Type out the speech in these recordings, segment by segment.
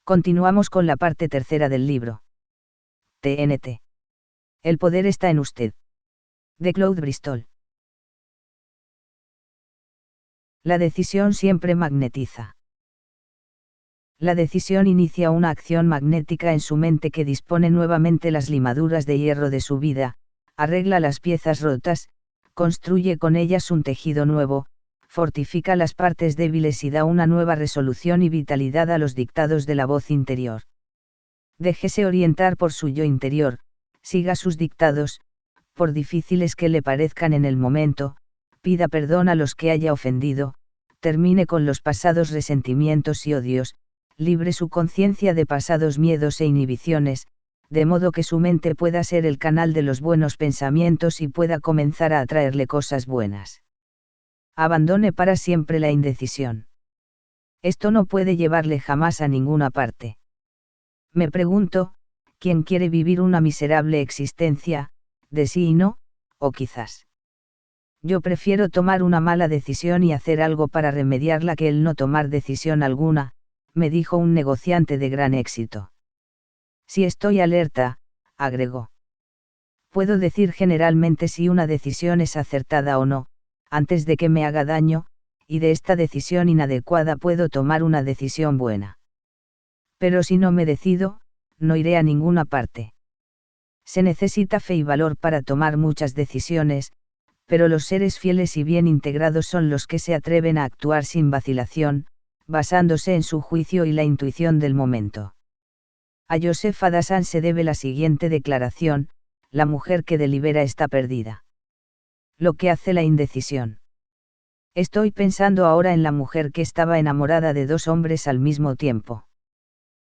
Continuamos con la parte tercera del libro. TNT. El poder está en usted. De Claude Bristol. La decisión siempre magnetiza. La decisión inicia una acción magnética en su mente que dispone nuevamente las limaduras de hierro de su vida, arregla las piezas rotas, construye con ellas un tejido nuevo, fortifica las partes débiles y da una nueva resolución y vitalidad a los dictados de la voz interior. Déjese orientar por su yo interior, siga sus dictados, por difíciles que le parezcan en el momento, pida perdón a los que haya ofendido, termine con los pasados resentimientos y odios, libre su conciencia de pasados miedos e inhibiciones, de modo que su mente pueda ser el canal de los buenos pensamientos y pueda comenzar a atraerle cosas buenas. Abandone para siempre la indecisión. Esto no puede llevarle jamás a ninguna parte. Me pregunto, ¿quién quiere vivir una miserable existencia, de sí y no, o quizás? Yo prefiero tomar una mala decisión y hacer algo para remediarla que el no tomar decisión alguna, me dijo un negociante de gran éxito. Si estoy alerta, agregó. Puedo decir generalmente si una decisión es acertada o no, antes de que me haga daño, y de esta decisión inadecuada puedo tomar una decisión buena. Pero si no me decido, no iré a ninguna parte. Se necesita fe y valor para tomar muchas decisiones, pero los seres fieles y bien integrados son los que se atreven a actuar sin vacilación, basándose en su juicio y la intuición del momento. A Joseph Adasán se debe la siguiente declaración: la mujer que delibera está perdida. Lo que hace la indecisión. Estoy pensando ahora en la mujer que estaba enamorada de dos hombres al mismo tiempo.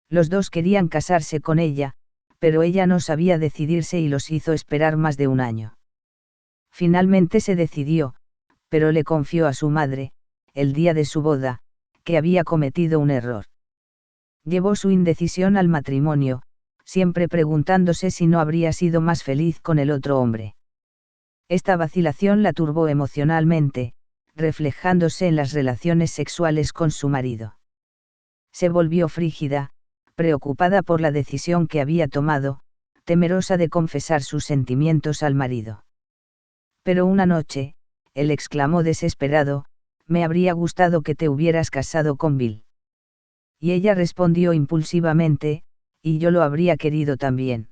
Los dos querían casarse con ella, pero ella no sabía decidirse y los hizo esperar más de un año. Finalmente se decidió, pero le confió a su madre, el día de su boda, que había cometido un error. Llevó su indecisión al matrimonio, siempre preguntándose si no habría sido más feliz con el otro hombre. Esta vacilación la turbó emocionalmente, reflejándose en las relaciones sexuales con su marido. Se volvió frígida, preocupada por la decisión que había tomado, temerosa de confesar sus sentimientos al marido. Pero una noche, él exclamó desesperado: me habría gustado que te hubieras casado con Bill. Y ella respondió impulsivamente: y yo lo habría querido también.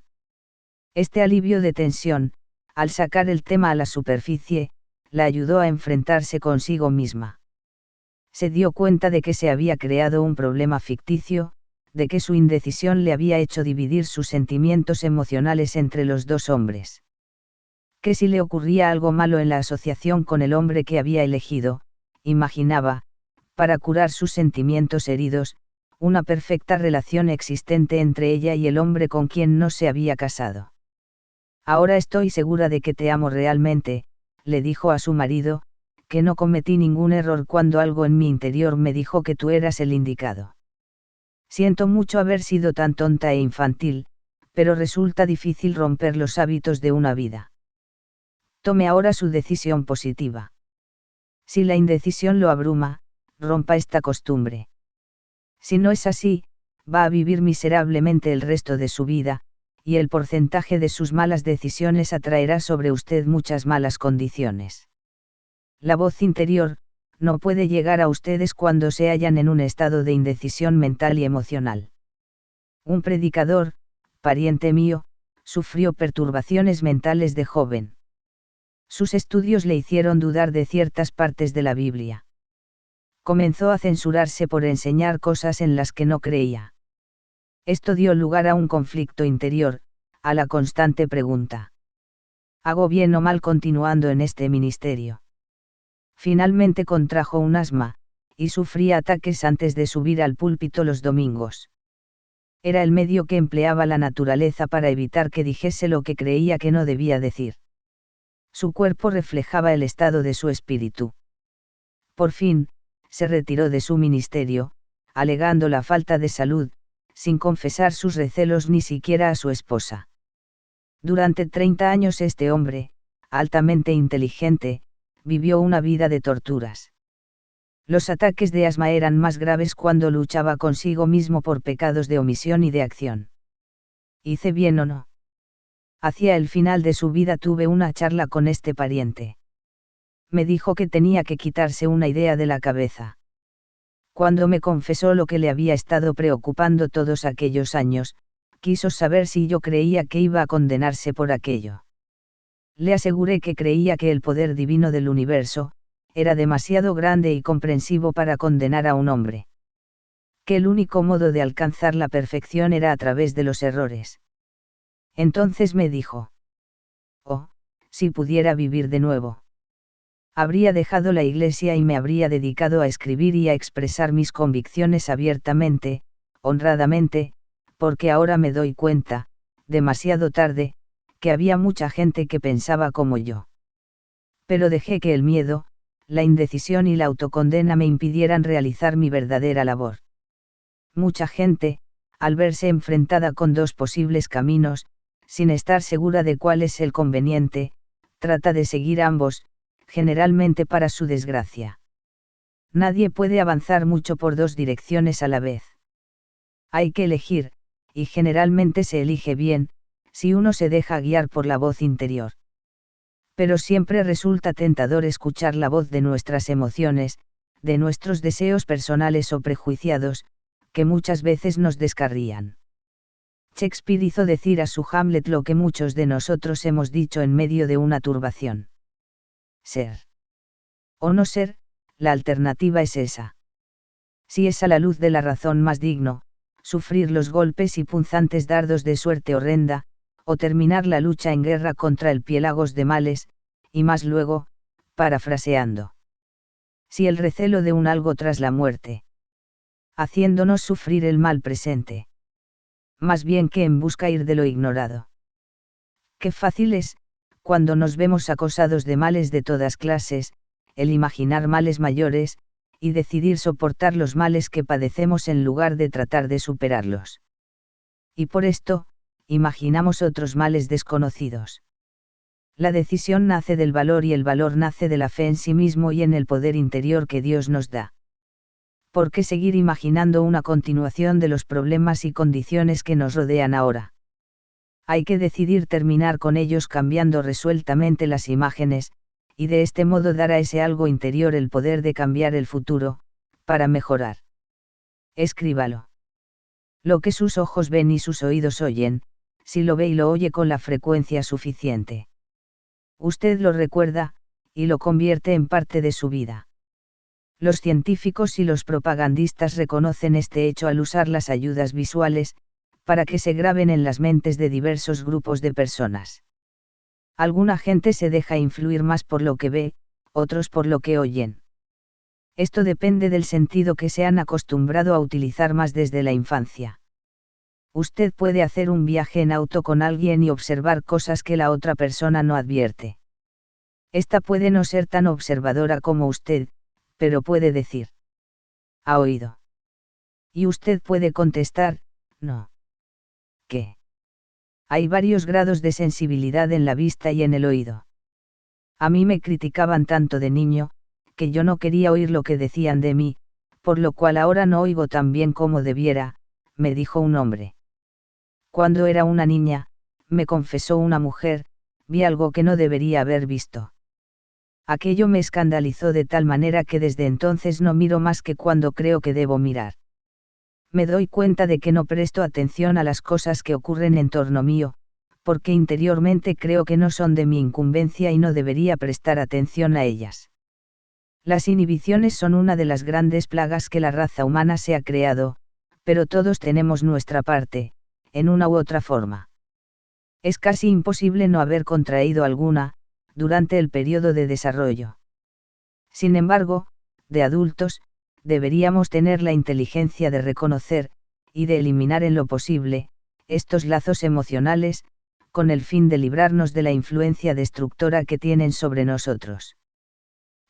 Este alivio de tensión, al sacar el tema a la superficie, la ayudó a enfrentarse consigo misma. Se dio cuenta de que se había creado un problema ficticio, de que su indecisión le había hecho dividir sus sentimientos emocionales entre los dos hombres. Que si le ocurría algo malo en la asociación con el hombre que había elegido, imaginaba, para curar sus sentimientos heridos, una perfecta relación existente entre ella y el hombre con quien no se había casado. Ahora estoy segura de que te amo realmente, le dijo a su marido, que no cometí ningún error cuando algo en mi interior me dijo que tú eras el indicado. Siento mucho haber sido tan tonta e infantil, pero resulta difícil romper los hábitos de una vida. Tome ahora su decisión positiva. Si la indecisión lo abruma, rompa esta costumbre. Si no es así, va a vivir miserablemente el resto de su vida, y el porcentaje de sus malas decisiones atraerá sobre usted muchas malas condiciones. La voz interior no puede llegar a ustedes cuando se hallan en un estado de indecisión mental y emocional. Un predicador, pariente mío, sufrió perturbaciones mentales de joven. Sus estudios le hicieron dudar de ciertas partes de la Biblia. Comenzó a censurarse por enseñar cosas en las que no creía. Esto dio lugar a un conflicto interior, a la constante pregunta: ¿hago bien o mal continuando en este ministerio? Finalmente contrajo un asma, y sufría ataques antes de subir al púlpito los domingos. Era el medio que empleaba la naturaleza para evitar que dijese lo que creía que no debía decir. Su cuerpo reflejaba el estado de su espíritu. Por fin, se retiró de su ministerio, alegando la falta de salud, sin confesar sus recelos ni siquiera a su esposa. Durante 30 años este hombre, altamente inteligente, vivió una vida de torturas. Los ataques de asma eran más graves cuando luchaba consigo mismo por pecados de omisión y de acción. ¿Hice bien o no? Hacia el final de su vida tuve una charla con este pariente. Me dijo que tenía que quitarse una idea de la cabeza. Cuando me confesó lo que le había estado preocupando todos aquellos años, quiso saber si yo creía que iba a condenarse por aquello. Le aseguré que creía que el poder divino del universo era demasiado grande y comprensivo para condenar a un hombre. Que el único modo de alcanzar la perfección era a través de los errores. Entonces me dijo: oh, si pudiera vivir de nuevo. Habría dejado la iglesia y me habría dedicado a escribir y a expresar mis convicciones abiertamente, honradamente, porque ahora me doy cuenta, demasiado tarde, que había mucha gente que pensaba como yo. Pero dejé que el miedo, la indecisión y la autocondena me impidieran realizar mi verdadera labor. Mucha gente, al verse enfrentada con dos posibles caminos, sin estar segura de cuál es el conveniente, trata de seguir ambos, generalmente para su desgracia. Nadie puede avanzar mucho por dos direcciones a la vez. Hay que elegir, y generalmente se elige bien, si uno se deja guiar por la voz interior. Pero siempre resulta tentador escuchar la voz de nuestras emociones, de nuestros deseos personales o prejuiciados, que muchas veces nos descarrían. Shakespeare hizo decir a su Hamlet lo que muchos de nosotros hemos dicho en medio de una turbación. Ser o no ser, la alternativa es esa. Si es a la luz de la razón más digno, sufrir los golpes y punzantes dardos de suerte horrenda, o terminar la lucha en guerra contra el piélagos de males, y más luego, parafraseando. Si el recelo de un algo tras la muerte, haciéndonos sufrir el mal presente. Más bien que en busca ir de lo ignorado. Qué fácil es, cuando nos vemos acosados de males de todas clases, el imaginar males mayores, y decidir soportar los males que padecemos en lugar de tratar de superarlos. Y por esto, imaginamos otros males desconocidos. La decisión nace del valor y el valor nace de la fe en sí mismo y en el poder interior que Dios nos da. ¿Por qué seguir imaginando una continuación de los problemas y condiciones que nos rodean ahora? Hay que decidir terminar con ellos cambiando resueltamente las imágenes, y de este modo dar a ese algo interior el poder de cambiar el futuro, para mejorar. Escríbalo. Lo que sus ojos ven y sus oídos oyen, si lo ve y lo oye con la frecuencia suficiente. Usted lo recuerda, y lo convierte en parte de su vida. Los científicos y los propagandistas reconocen este hecho al usar las ayudas visuales, para que se graben en las mentes de diversos grupos de personas. Alguna gente se deja influir más por lo que ve, otros por lo que oyen. Esto depende del sentido que se han acostumbrado a utilizar más desde la infancia. Usted puede hacer un viaje en auto con alguien y observar cosas que la otra persona no advierte. Esta puede no ser tan observadora como usted, pero puede decir: ¿ha oído? Y usted puede contestar: no. ¿Qué? Hay varios grados de sensibilidad en la vista y en el oído. A mí me criticaban tanto de niño, que yo no quería oír lo que decían de mí, por lo cual ahora no oigo tan bien como debiera, me dijo un hombre. Cuando era una niña, me confesó una mujer, vi algo que no debería haber visto. Aquello me escandalizó de tal manera que desde entonces no miro más que cuando creo que debo mirar. Me doy cuenta de que no presto atención a las cosas que ocurren en torno mío, porque interiormente creo que no son de mi incumbencia y no debería prestar atención a ellas. Las inhibiciones son una de las grandes plagas que la raza humana se ha creado, pero todos tenemos nuestra parte, en una u otra forma. Es casi imposible no haber contraído alguna, durante el periodo de desarrollo. Sin embargo, de adultos, deberíamos tener la inteligencia de reconocer, y de eliminar en lo posible, estos lazos emocionales, con el fin de librarnos de la influencia destructora que tienen sobre nosotros.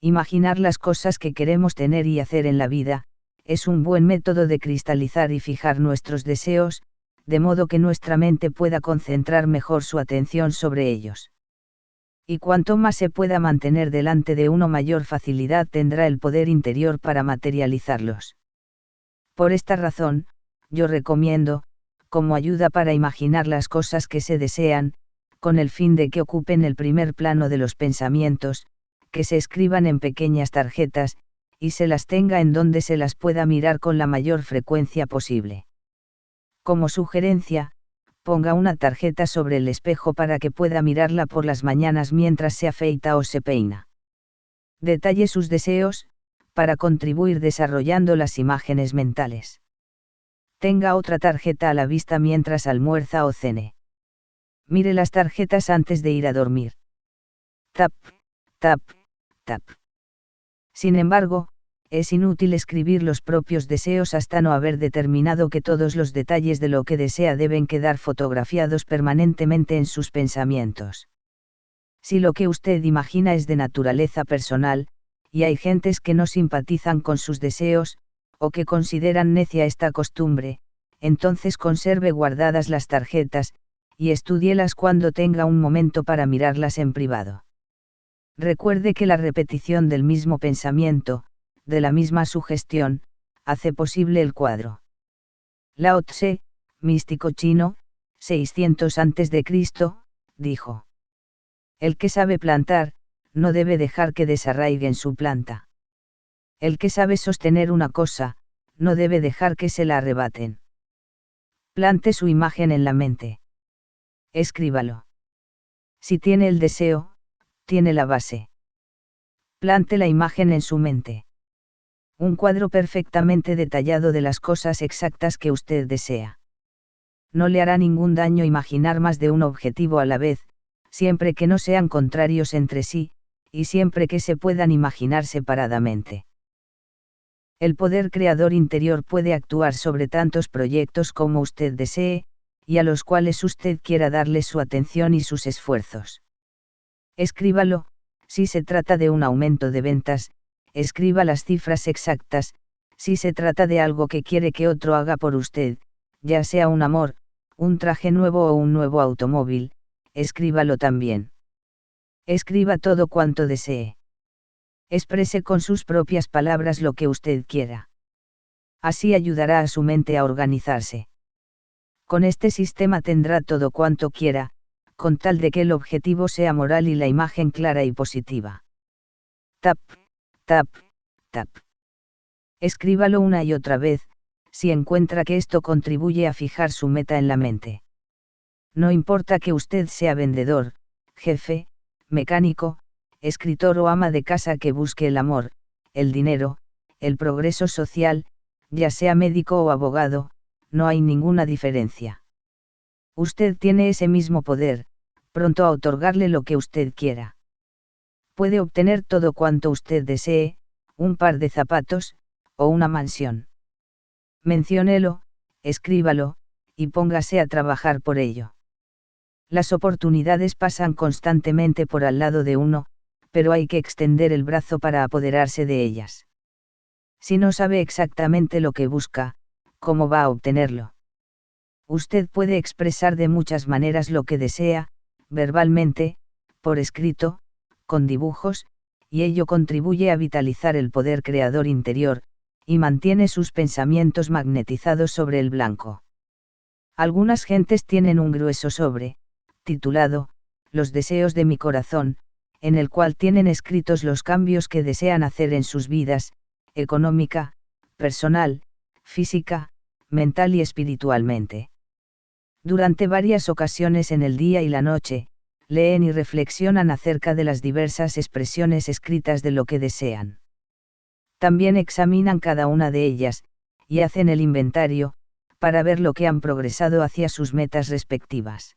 Imaginar las cosas que queremos tener y hacer en la vida, es un buen método de cristalizar y fijar nuestros deseos, de modo que nuestra mente pueda concentrar mejor su atención sobre ellos. Y cuanto más se pueda mantener delante de uno, mayor facilidad tendrá el poder interior para materializarlos. Por esta razón, yo recomiendo, como ayuda para imaginar las cosas que se desean, con el fin de que ocupen el primer plano de los pensamientos, que se escriban en pequeñas tarjetas, y se las tenga en donde se las pueda mirar con la mayor frecuencia posible. Como sugerencia, ponga una tarjeta sobre el espejo para que pueda mirarla por las mañanas mientras se afeita o se peina. Detalle sus deseos, para contribuir desarrollando las imágenes mentales. Tenga otra tarjeta a la vista mientras almuerza o cene. Mire las tarjetas antes de ir a dormir. Tap, tap, tap. Sin embargo, es inútil escribir los propios deseos hasta no haber determinado que todos los detalles de lo que desea deben quedar fotografiados permanentemente en sus pensamientos. Si lo que usted imagina es de naturaleza personal, y hay gentes que no simpatizan con sus deseos, o que consideran necia esta costumbre, entonces conserve guardadas las tarjetas, y estúdielas cuando tenga un momento para mirarlas en privado. Recuerde que la repetición del mismo pensamiento, de la misma sugestión, hace posible el cuadro. Lao Tse, místico chino, 600 a.C., dijo: el que sabe plantar, no debe dejar que desarraigue en su planta. El que sabe sostener una cosa, no debe dejar que se la arrebaten. Plante su imagen en la mente. Escríbalo. Si tiene el deseo, tiene la base. Plante la imagen en su mente. Un cuadro perfectamente detallado de las cosas exactas que usted desea. No le hará ningún daño imaginar más de un objetivo a la vez, siempre que no sean contrarios entre sí, y siempre que se puedan imaginar separadamente. El poder creador interior puede actuar sobre tantos proyectos como usted desee, y a los cuales usted quiera darle su atención y sus esfuerzos. Escríbalo. Si se trata de un aumento de ventas, escriba las cifras exactas. Si se trata de algo que quiere que otro haga por usted, ya sea un amor, un traje nuevo o un nuevo automóvil, escríbalo también. Escriba todo cuanto desee. Exprese con sus propias palabras lo que usted quiera. Así ayudará a su mente a organizarse. Con este sistema tendrá todo cuanto quiera, con tal de que el objetivo sea moral y la imagen clara y positiva. Tap, tap, tap. Escríbalo una y otra vez, si encuentra que esto contribuye a fijar su meta en la mente. No importa que usted sea vendedor, jefe, mecánico, escritor o ama de casa que busque el amor, el dinero, el progreso social, ya sea médico o abogado, no hay ninguna diferencia. Usted tiene ese mismo poder, pronto a otorgarle lo que usted quiera. Puede obtener todo cuanto usted desee, un par de zapatos, o una mansión. Menciónelo, escríbalo, y póngase a trabajar por ello. Las oportunidades pasan constantemente por al lado de uno, pero hay que extender el brazo para apoderarse de ellas. Si no sabe exactamente lo que busca, ¿cómo va a obtenerlo? Usted puede expresar de muchas maneras lo que desea, verbalmente, por escrito, con dibujos, y ello contribuye a vitalizar el poder creador interior, y mantiene sus pensamientos magnetizados sobre el blanco. Algunas gentes tienen un grueso sobre, titulado, Los deseos de mi corazón, en el cual tienen escritos los cambios que desean hacer en sus vidas, económica, personal, física, mental y espiritualmente. Durante varias ocasiones en el día y la noche, leen y reflexionan acerca de las diversas expresiones escritas de lo que desean. También examinan cada una de ellas, y hacen el inventario, para ver lo que han progresado hacia sus metas respectivas.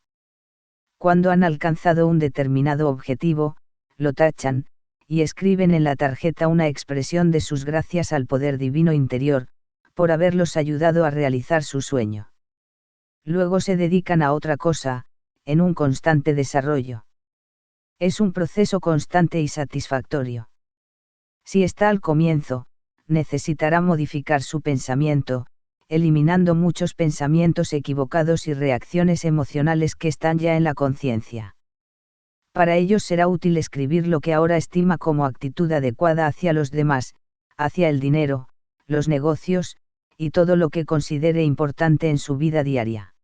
Cuando han alcanzado un determinado objetivo, lo tachan, y escriben en la tarjeta una expresión de sus gracias al poder divino interior, por haberlos ayudado a realizar su sueño. Luego se dedican a otra cosa, en un constante desarrollo. Es un proceso constante y satisfactorio. Si está al comienzo, necesitará modificar su pensamiento, eliminando muchos pensamientos equivocados y reacciones emocionales que están ya en la conciencia. Para ellos será útil escribir lo que ahora estima como actitud adecuada hacia los demás, hacia el dinero, los negocios, y todo lo que considere importante en su vida diaria.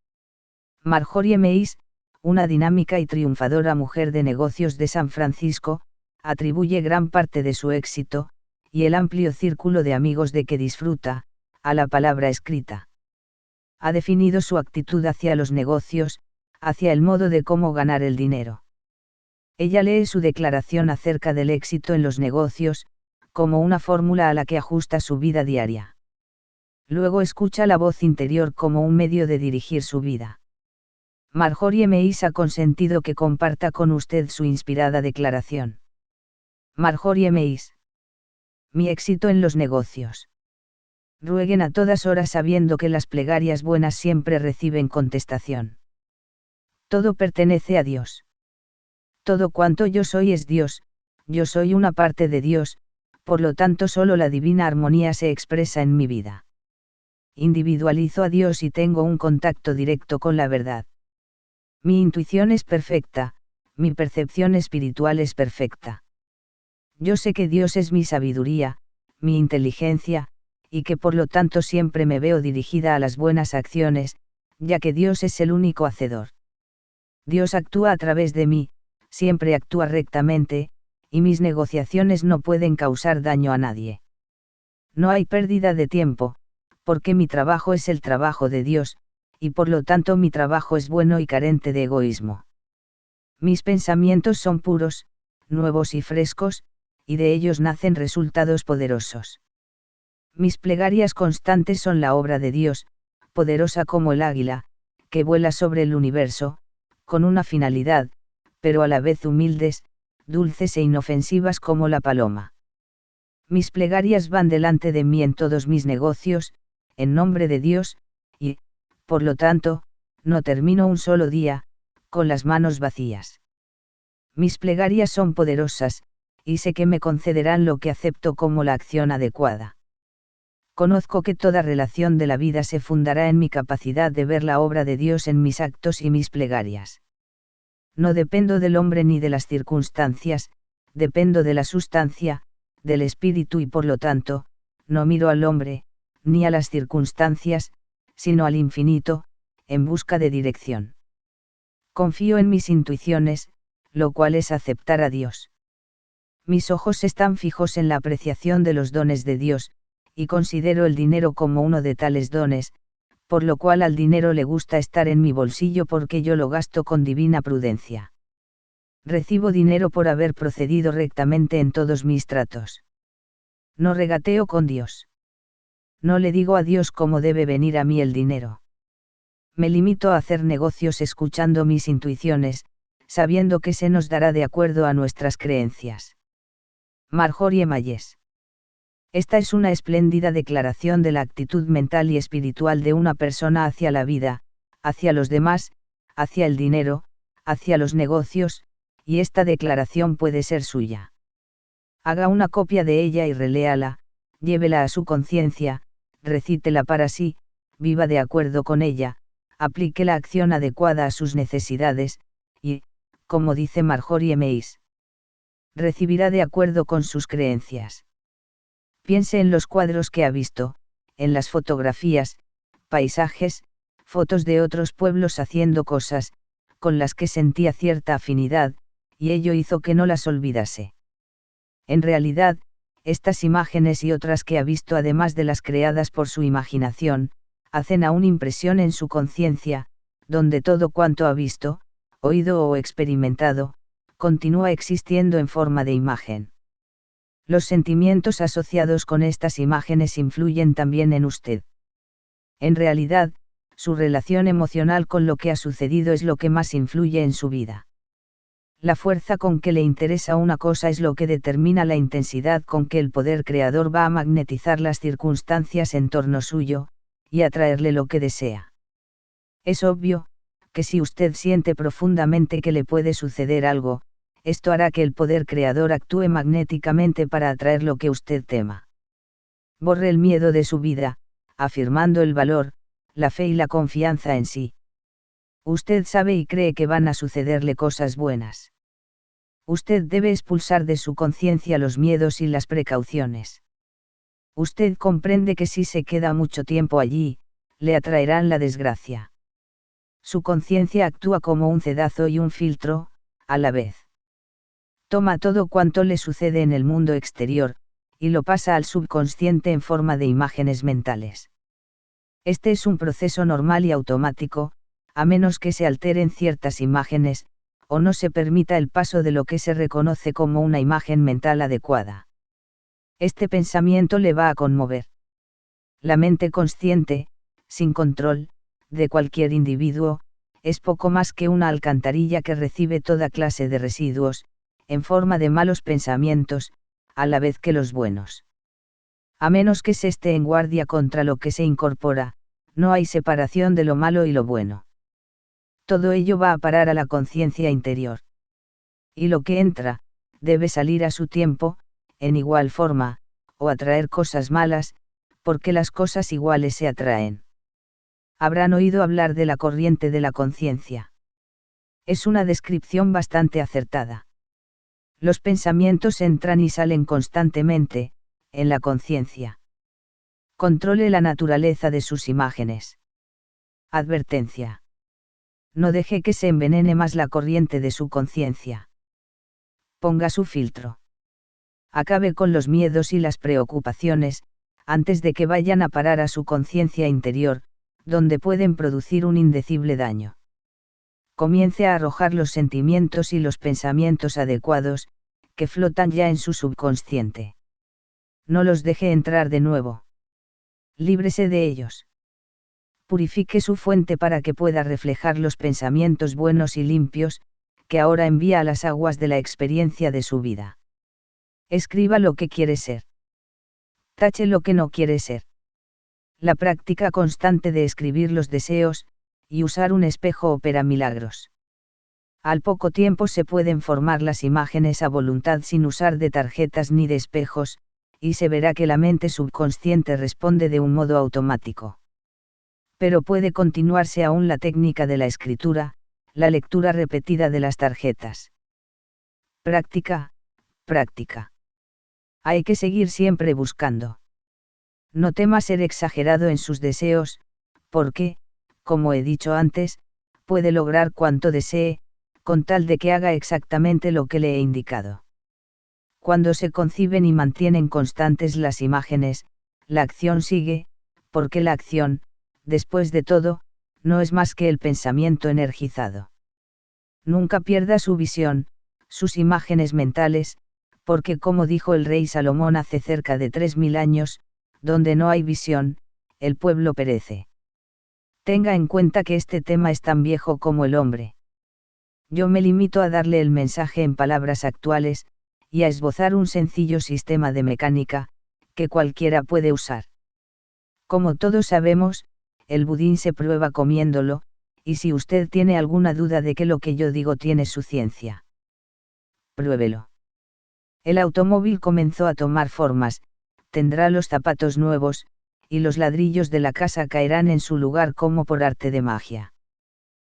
Marjorie Meis, una dinámica y triunfadora mujer de negocios de San Francisco, atribuye gran parte de su éxito, y el amplio círculo de amigos de que disfruta, a la palabra escrita. Ha definido su actitud hacia los negocios, hacia el modo de cómo ganar el dinero. Ella lee su declaración acerca del éxito en los negocios, como una fórmula a la que ajusta su vida diaria. Luego escucha la voz interior como un medio de dirigir su vida. Marjorie Meis ha consentido que comparta con usted su inspirada declaración. Marjorie Meis. Mi éxito en los negocios. Rueguen a todas horas sabiendo que las plegarias buenas siempre reciben contestación. Todo pertenece a Dios. Todo cuanto yo soy es Dios, yo soy una parte de Dios, por lo tanto solo la divina armonía se expresa en mi vida. Individualizo a Dios y tengo un contacto directo con la verdad. Mi intuición es perfecta, mi percepción espiritual es perfecta. Yo sé que Dios es mi sabiduría, mi inteligencia, y que por lo tanto siempre me veo dirigida a las buenas acciones, ya que Dios es el único hacedor. Dios actúa a través de mí, siempre actúa rectamente, y mis negociaciones no pueden causar daño a nadie. No hay pérdida de tiempo, porque mi trabajo es el trabajo de Dios, y por lo tanto mi trabajo es bueno y carente de egoísmo. Mis pensamientos son puros, nuevos y frescos, y de ellos nacen resultados poderosos. Mis plegarias constantes son la obra de Dios, poderosa como el águila, que vuela sobre el universo, con una finalidad, pero a la vez humildes, dulces e inofensivas como la paloma. Mis plegarias van delante de mí en todos mis negocios, en nombre de Dios, y, por lo tanto, no termino un solo día, con las manos vacías. Mis plegarias son poderosas, y sé que me concederán lo que acepto como la acción adecuada. Conozco que toda relación de la vida se fundará en mi capacidad de ver la obra de Dios en mis actos y mis plegarias. No dependo del hombre ni de las circunstancias, dependo de la sustancia, del espíritu y por lo tanto, no miro al hombre, ni a las circunstancias, sino al infinito, en busca de dirección. Confío en mis intuiciones, lo cual es aceptar a Dios. Mis ojos están fijos en la apreciación de los dones de Dios, y considero el dinero como uno de tales dones, por lo cual al dinero le gusta estar en mi bolsillo porque yo lo gasto con divina prudencia. Recibo dinero por haber procedido rectamente en todos mis tratos. No regateo con Dios. No le digo a Dios cómo debe venir a mí el dinero. Me limito a hacer negocios escuchando mis intuiciones, sabiendo que se nos dará de acuerdo a nuestras creencias. Marjorie Meis. Esta es una espléndida declaración de la actitud mental y espiritual de una persona hacia la vida, hacia los demás, hacia el dinero, hacia los negocios, y esta declaración puede ser suya. Haga una copia de ella y reléala, llévela a su conciencia, recítela para sí, viva de acuerdo con ella, aplique la acción adecuada a sus necesidades, y, como dice Marjorie Meis, recibirá de acuerdo con sus creencias. Piense en los cuadros que ha visto, en las fotografías, paisajes, fotos de otros pueblos haciendo cosas, con las que sentía cierta afinidad, y ello hizo que no las olvidase. En realidad, estas imágenes y otras que ha visto además de las creadas por su imaginación, hacen aún impresión en su conciencia, donde todo cuanto ha visto, oído o experimentado, continúa existiendo en forma de imagen. Los sentimientos asociados con estas imágenes influyen también en usted. En realidad, su relación emocional con lo que ha sucedido es lo que más influye en su vida. La fuerza con que le interesa una cosa es lo que determina la intensidad con que el poder creador va a magnetizar las circunstancias en torno suyo, y atraerle lo que desea. Es obvio, que si usted siente profundamente que le puede suceder algo, esto hará que el poder creador actúe magnéticamente para atraer lo que usted tema. Borre el miedo de su vida, afirmando el valor, la fe y la confianza en sí. Usted sabe y cree que van a sucederle cosas buenas. Usted debe expulsar de su conciencia los miedos y las precauciones. Usted comprende que si se queda mucho tiempo allí, le atraerán la desgracia. Su conciencia actúa como un cedazo y un filtro, a la vez. Toma todo cuanto le sucede en el mundo exterior, y lo pasa al subconsciente en forma de imágenes mentales. Este es un proceso normal y automático, a menos que se alteren ciertas imágenes, o no se permita el paso de lo que se reconoce como una imagen mental adecuada. Este pensamiento le va a conmover. La mente consciente, sin control, de cualquier individuo, es poco más que una alcantarilla que recibe toda clase de residuos, en forma de malos pensamientos, a la vez que los buenos. A menos que se esté en guardia contra lo que se incorpora, no hay separación de lo malo y lo bueno. Todo ello va a parar a la conciencia interior. Y lo que entra, debe salir a su tiempo, en igual forma, o atraer cosas malas, porque las cosas iguales se atraen. Habrán oído hablar de la corriente de la conciencia. Es una descripción bastante acertada. Los pensamientos entran y salen constantemente, en la conciencia. Controle la naturaleza de sus imágenes. Advertencia. No deje que se envenene más la corriente de su conciencia. Ponga su filtro. Acabe con los miedos y las preocupaciones, antes de que vayan a parar a su conciencia interior, donde pueden producir un indecible daño. Comience a arrojar los sentimientos y los pensamientos adecuados, que flotan ya en su subconsciente. No los deje entrar de nuevo. Líbrese de ellos. Purifique su fuente para que pueda reflejar los pensamientos buenos y limpios, que ahora envía a las aguas de la experiencia de su vida. Escriba lo que quiere ser. Tache lo que no quiere ser. La práctica constante de escribir los deseos, y usar un espejo opera milagros. Al poco tiempo se pueden formar las imágenes a voluntad sin usar de tarjetas ni de espejos, y se verá que la mente subconsciente responde de un modo automático. Pero puede continuarse aún la técnica de la escritura, la lectura repetida de las tarjetas. Práctica, práctica. Hay que seguir siempre buscando. No tema ser exagerado en sus deseos, porque, como he dicho antes, puede lograr cuanto desee, con tal de que haga exactamente lo que le he indicado. Cuando se conciben y mantienen constantes las imágenes, la acción sigue, porque la acción, después de todo, no es más que el pensamiento energizado. Nunca pierda su visión, sus imágenes mentales, porque como dijo el rey Salomón hace cerca de 3000 años, donde no hay visión, el pueblo perece. Tenga en cuenta que este tema es tan viejo como el hombre. Yo me limito a darle el mensaje en palabras actuales, y a esbozar un sencillo sistema de mecánica, que cualquiera puede usar. Como todos sabemos, el budín se prueba comiéndolo, y si usted tiene alguna duda de que lo que yo digo tiene su ciencia, pruébelo. El automóvil comenzó a tomar formas, tendrá los zapatos nuevos, y los ladrillos de la casa caerán en su lugar como por arte de magia.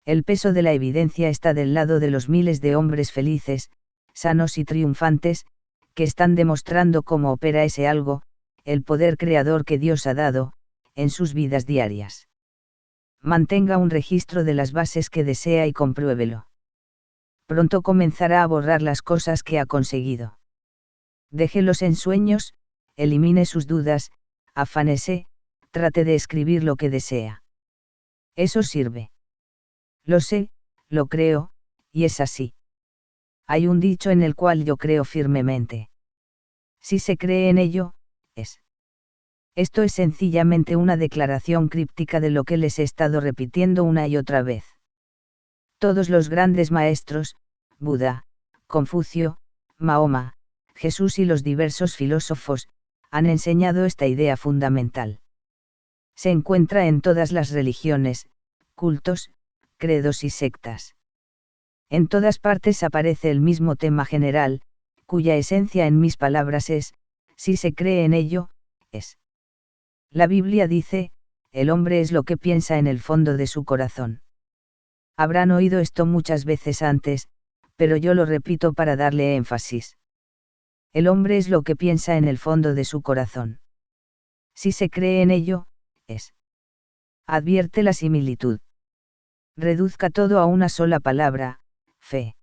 El peso de la evidencia está del lado de los miles de hombres felices, sanos y triunfantes, que están demostrando cómo opera ese algo, el poder creador que Dios ha dado, en sus vidas diarias. Mantenga un registro de las bases que desea y compruébelo. Pronto comenzará a borrar las cosas que ha conseguido. Déjelos en sueños, elimine sus dudas, afánese, trate de escribir lo que desea. Eso sirve. Lo sé, lo creo, y es así. Hay un dicho en el cual yo creo firmemente. Si se cree en ello, es. Esto es sencillamente una declaración críptica de lo que les he estado repitiendo una y otra vez. Todos los grandes maestros, Buda, Confucio, Mahoma, Jesús y los diversos filósofos, han enseñado esta idea fundamental. Se encuentra en todas las religiones, cultos, credos y sectas. En todas partes aparece el mismo tema general, cuya esencia en mis palabras es, si se cree en ello, es. La Biblia dice, el hombre es lo que piensa en el fondo de su corazón. Habrán oído esto muchas veces antes, pero yo lo repito para darle énfasis. El hombre es lo que piensa en el fondo de su corazón. Si se cree en ello, es. Advierte la similitud. Reduzca todo a una sola palabra, fe.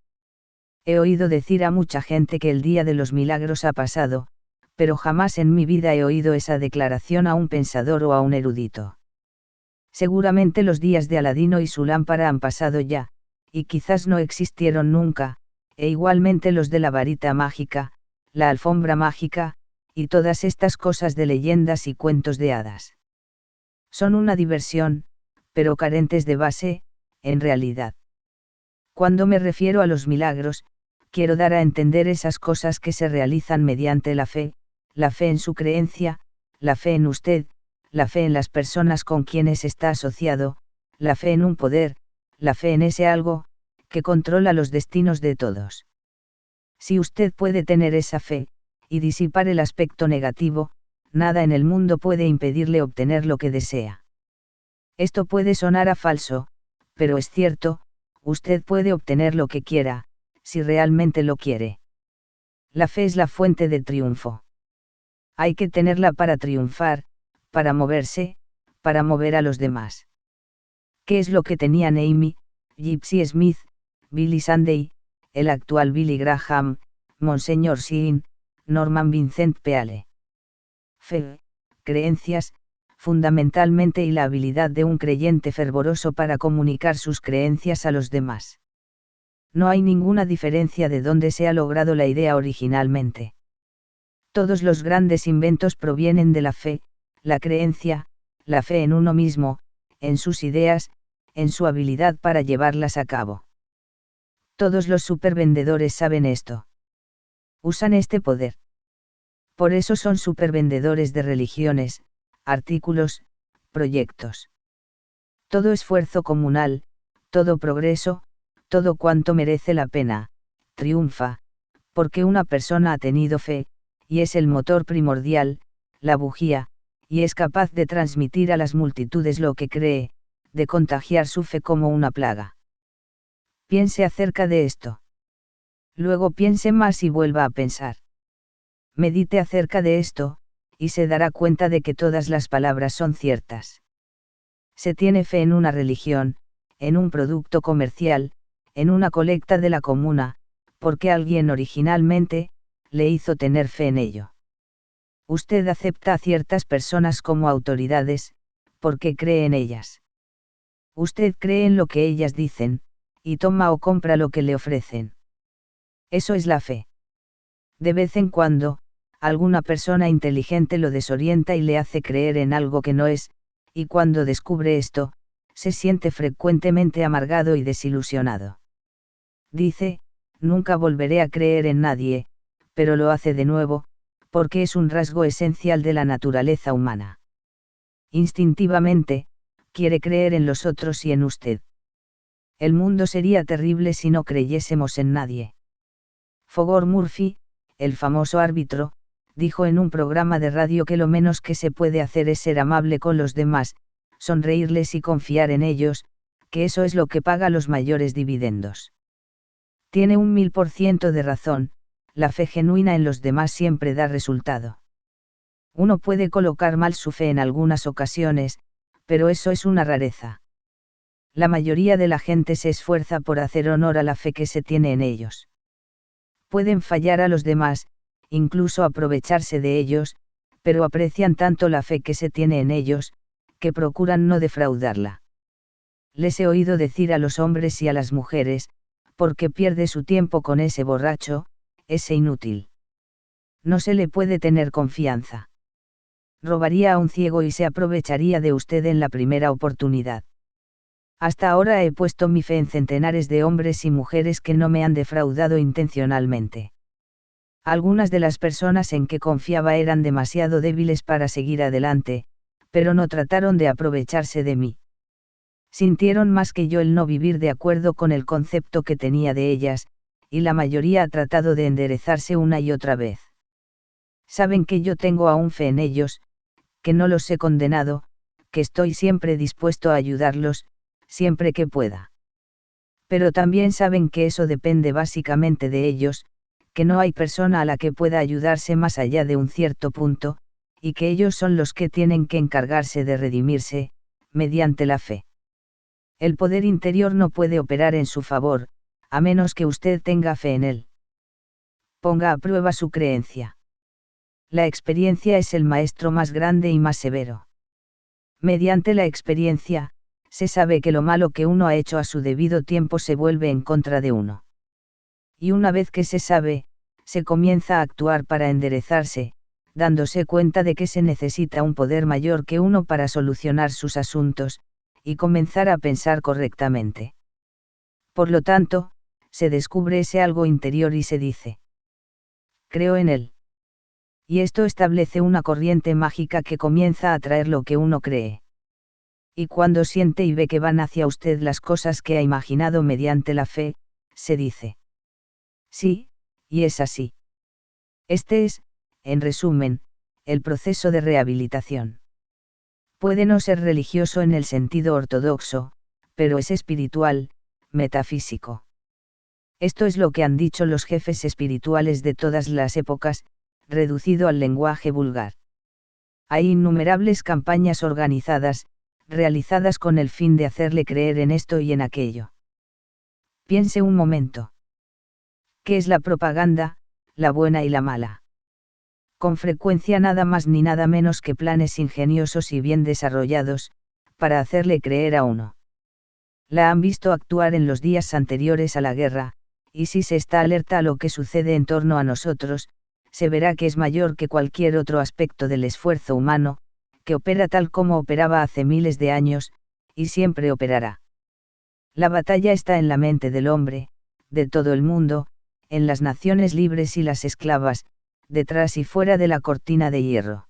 He oído decir a mucha gente que el día de los milagros ha pasado, pero jamás en mi vida he oído esa declaración a un pensador o a un erudito. Seguramente los días de Aladino y su lámpara han pasado ya, y quizás no existieron nunca, e igualmente los de la varita mágica, la alfombra mágica, y todas estas cosas de leyendas y cuentos de hadas. Son una diversión, pero carentes de base, en realidad. Cuando me refiero a los milagros, quiero dar a entender esas cosas que se realizan mediante la fe en su creencia, la fe en usted, la fe en las personas con quienes está asociado, la fe en un poder, la fe en ese algo, que controla los destinos de todos. Si usted puede tener esa fe, y disipar el aspecto negativo, nada en el mundo puede impedirle obtener lo que desea. Esto puede sonar a falso, pero es cierto, usted puede obtener lo que quiera, si realmente lo quiere. La fe es la fuente de triunfo. Hay que tenerla para triunfar, para moverse, para mover a los demás. ¿Qué es lo que tenían Amy, Gypsy Smith, Billy Sunday, el actual Billy Graham, Monseñor Sheen, Norman Vincent Peale? Fe, creencias, fundamentalmente, y la habilidad de un creyente fervoroso para comunicar sus creencias a los demás. No hay ninguna diferencia de dónde se ha logrado la idea originalmente. Todos los grandes inventos provienen de la fe, la creencia, la fe en uno mismo, en sus ideas, en su habilidad para llevarlas a cabo. Todos los supervendedores saben esto. Usan este poder. Por eso son supervendedores de religiones, artículos, proyectos. Todo esfuerzo comunal, todo progreso, todo cuanto merece la pena, triunfa, porque una persona ha tenido fe, y es el motor primordial, la bujía, y es capaz de transmitir a las multitudes lo que cree, de contagiar su fe como una plaga. Piense acerca de esto. Luego piense más y vuelva a pensar. Medite acerca de esto, y se dará cuenta de que todas las palabras son ciertas. Se tiene fe en una religión, en un producto comercial, en una colecta de la comuna, porque alguien originalmente le hizo tener fe en ello. Usted acepta a ciertas personas como autoridades, porque cree en ellas. Usted cree en lo que ellas dicen, y toma o compra lo que le ofrecen. Eso es la fe. De vez en cuando, alguna persona inteligente lo desorienta y le hace creer en algo que no es, y cuando descubre esto, se siente frecuentemente amargado y desilusionado. Dice, nunca volveré a creer en nadie, pero lo hace de nuevo, porque es un rasgo esencial de la naturaleza humana. Instintivamente, quiere creer en los otros y en usted. El mundo sería terrible si no creyésemos en nadie. Fogor Murphy, el famoso árbitro, dijo en un programa de radio que lo menos que se puede hacer es ser amable con los demás, sonreírles y confiar en ellos, que eso es lo que paga los mayores dividendos. Tiene 1000% de razón, la fe genuina en los demás siempre da resultado. Uno puede colocar mal su fe en algunas ocasiones, pero eso es una rareza. La mayoría de la gente se esfuerza por hacer honor a la fe que se tiene en ellos. Pueden fallar a los demás, incluso aprovecharse de ellos, pero aprecian tanto la fe que se tiene en ellos, que procuran no defraudarla. Les he oído decir a los hombres y a las mujeres, porque pierde su tiempo con ese borracho, ese inútil. No se le puede tener confianza. Robaría a un ciego y se aprovecharía de usted en la primera oportunidad. Hasta ahora he puesto mi fe en centenares de hombres y mujeres que no me han defraudado intencionalmente. Algunas de las personas en que confiaba eran demasiado débiles para seguir adelante, pero no trataron de aprovecharse de mí. Sintieron más que yo el no vivir de acuerdo con el concepto que tenía de ellas, y la mayoría ha tratado de enderezarse una y otra vez. Saben que yo tengo aún fe en ellos, que no los he condenado, que estoy siempre dispuesto a ayudarlos, siempre que pueda. Pero también saben que eso depende básicamente de ellos, que no hay persona a la que pueda ayudarse más allá de un cierto punto, y que ellos son los que tienen que encargarse de redimirse, mediante la fe. El poder interior no puede operar en su favor, a menos que usted tenga fe en él. Ponga a prueba su creencia. La experiencia es el maestro más grande y más severo. Mediante la experiencia, se sabe que lo malo que uno ha hecho a su debido tiempo se vuelve en contra de uno. Y una vez que se sabe, se comienza a actuar para enderezarse, dándose cuenta de que se necesita un poder mayor que uno para solucionar sus asuntos, y comenzar a pensar correctamente. Por lo tanto, se descubre ese algo interior y se dice: creo en él. Y esto establece una corriente mágica que comienza a atraer lo que uno cree. Y cuando siente y ve que van hacia usted las cosas que ha imaginado mediante la fe, se dice: sí, y es así. Este es, en resumen, el proceso de rehabilitación. Puede no ser religioso en el sentido ortodoxo, pero es espiritual, metafísico. Esto es lo que han dicho los jefes espirituales de todas las épocas, reducido al lenguaje vulgar. Hay innumerables campañas organizadas, realizadas con el fin de hacerle creer en esto y en aquello. Piense un momento. ¿Qué es la propaganda, la buena y la mala? Con frecuencia nada más ni nada menos que planes ingeniosos y bien desarrollados, para hacerle creer a uno. La han visto actuar en los días anteriores a la guerra, y si se está alerta a lo que sucede en torno a nosotros, se verá que es mayor que cualquier otro aspecto del esfuerzo humano, que opera tal como operaba hace miles de años, y siempre operará. La batalla está en la mente del hombre, de todo el mundo, en las naciones libres y las esclavas, detrás y fuera de la cortina de hierro.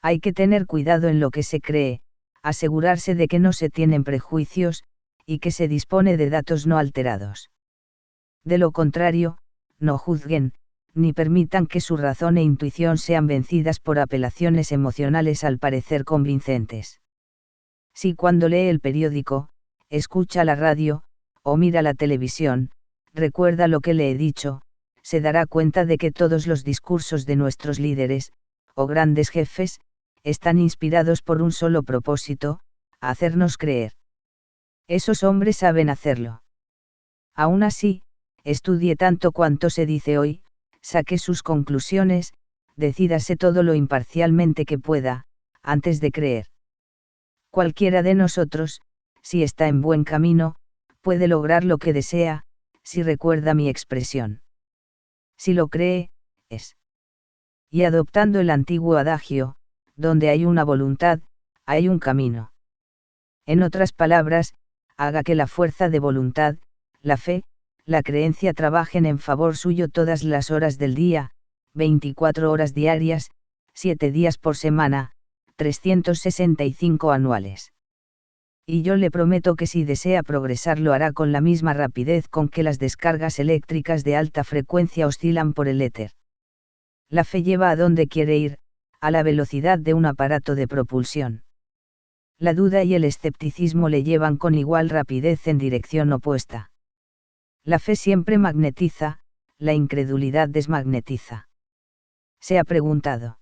Hay que tener cuidado en lo que se cree, asegurarse de que no se tienen prejuicios, y que se dispone de datos no alterados. De lo contrario, no juzguen, ni permitan que su razón e intuición sean vencidas por apelaciones emocionales al parecer convincentes. Si cuando lee el periódico, escucha la radio, o mira la televisión, recuerda lo que le he dicho, se dará cuenta de que todos los discursos de nuestros líderes, o grandes jefes, están inspirados por un solo propósito: hacernos creer. Esos hombres saben hacerlo. Aún así, estudie tanto cuanto se dice hoy, saque sus conclusiones, decídase todo lo imparcialmente que pueda, antes de creer. Cualquiera de nosotros, si está en buen camino, puede lograr lo que desea, si recuerda mi expresión. Si lo cree, es. Y adoptando el antiguo adagio, donde hay una voluntad, hay un camino. En otras palabras, haga que la fuerza de voluntad, la fe, la creencia trabajen en favor suyo todas las horas del día, 24 horas diarias, 7 días por semana, 365 anuales. Y yo le prometo que si desea progresar lo hará con la misma rapidez con que las descargas eléctricas de alta frecuencia oscilan por el éter. La fe lleva a donde quiere ir, a la velocidad de un aparato de propulsión. La duda y el escepticismo le llevan con igual rapidez en dirección opuesta. La fe siempre magnetiza, la incredulidad desmagnetiza. Se ha preguntado: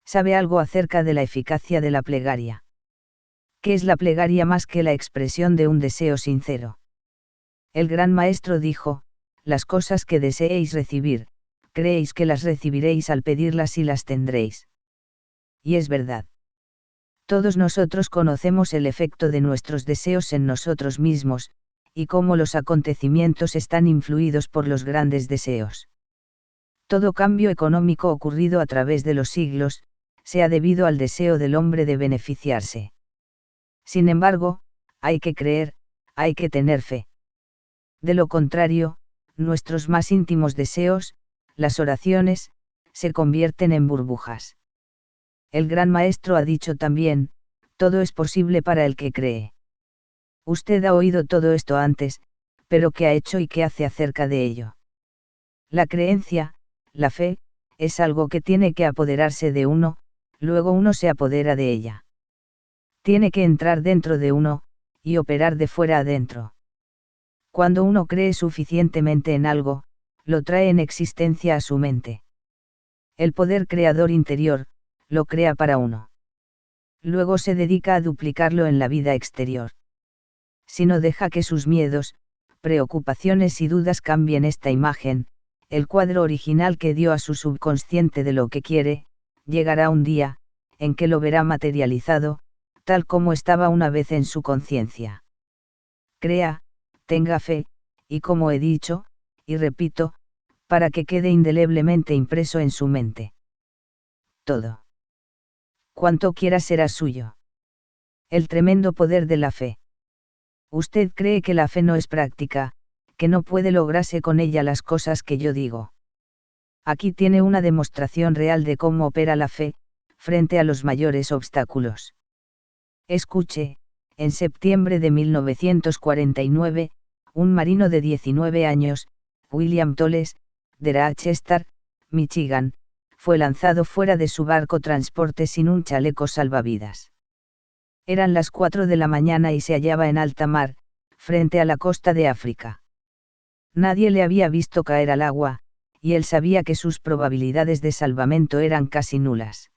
¿sabe algo acerca de la eficacia de la plegaria? ¿Qué es la plegaria más que la expresión de un deseo sincero? El gran maestro dijo: las cosas que deseéis recibir, creéis que las recibiréis al pedirlas y las tendréis. Y es verdad. Todos nosotros conocemos el efecto de nuestros deseos en nosotros mismos, y cómo los acontecimientos están influidos por los grandes deseos. Todo cambio económico ocurrido a través de los siglos, se ha debido al deseo del hombre de beneficiarse. Sin embargo, hay que creer, hay que tener fe. De lo contrario, nuestros más íntimos deseos, las oraciones, se convierten en burbujas. El gran maestro ha dicho también: todo es posible para el que cree. Usted ha oído todo esto antes, pero ¿qué ha hecho y qué hace acerca de ello? La creencia, la fe, es algo que tiene que apoderarse de uno, luego uno se apodera de ella. Tiene que entrar dentro de uno, y operar de fuera adentro. Cuando uno cree suficientemente en algo, lo trae en existencia a su mente. El poder creador interior, lo crea para uno. Luego se dedica a duplicarlo en la vida exterior. Si no deja que sus miedos, preocupaciones y dudas cambien esta imagen, el cuadro original que dio a su subconsciente de lo que quiere, llegará un día, en que lo verá materializado, tal como estaba una vez en su conciencia. Crea, tenga fe, y como he dicho, y repito, para que quede indeleblemente impreso en su mente. Todo. Cuanto quiera será suyo. El tremendo poder de la fe. Usted cree que la fe no es práctica, que no puede lograrse con ella las cosas que yo digo. Aquí tiene una demostración real de cómo opera la fe, frente a los mayores obstáculos. Escuche, en septiembre de 1949, un marino de 19 años, William Tolles, de Rochester, Michigan, fue lanzado fuera de su barco transporte sin un chaleco salvavidas. Eran las 4 de la mañana y se hallaba en alta mar, frente a la costa de África. Nadie le había visto caer al agua, y él sabía que sus probabilidades de salvamento eran casi nulas.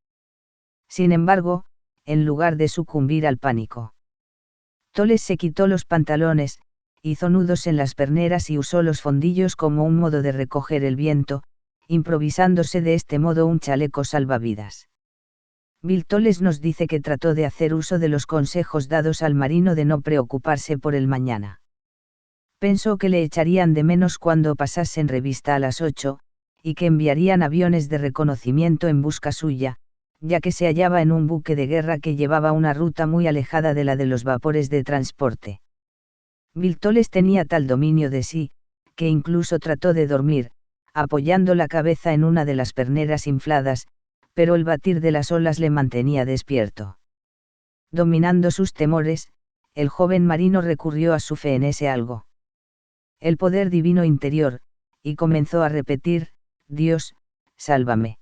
Sin embargo, en lugar de sucumbir al pánico, Tolles se quitó los pantalones, hizo nudos en las perneras y usó los fondillos como un modo de recoger el viento, improvisándose de este modo un chaleco salvavidas. Bill Tolles nos dice que trató de hacer uso de los consejos dados al marino de no preocuparse por el mañana. Pensó que le echarían de menos cuando pasasen revista a las 8, y que enviarían aviones de reconocimiento en busca suya, ya que se hallaba en un buque de guerra que llevaba una ruta muy alejada de la de los vapores de transporte. Bill Tolles tenía tal dominio de sí, que incluso trató de dormir, apoyando la cabeza en una de las perneras infladas, pero el batir de las olas le mantenía despierto. Dominando sus temores, el joven marino recurrió a su fe en ese algo. El poder divino interior, y comenzó a repetir, Dios, sálvame.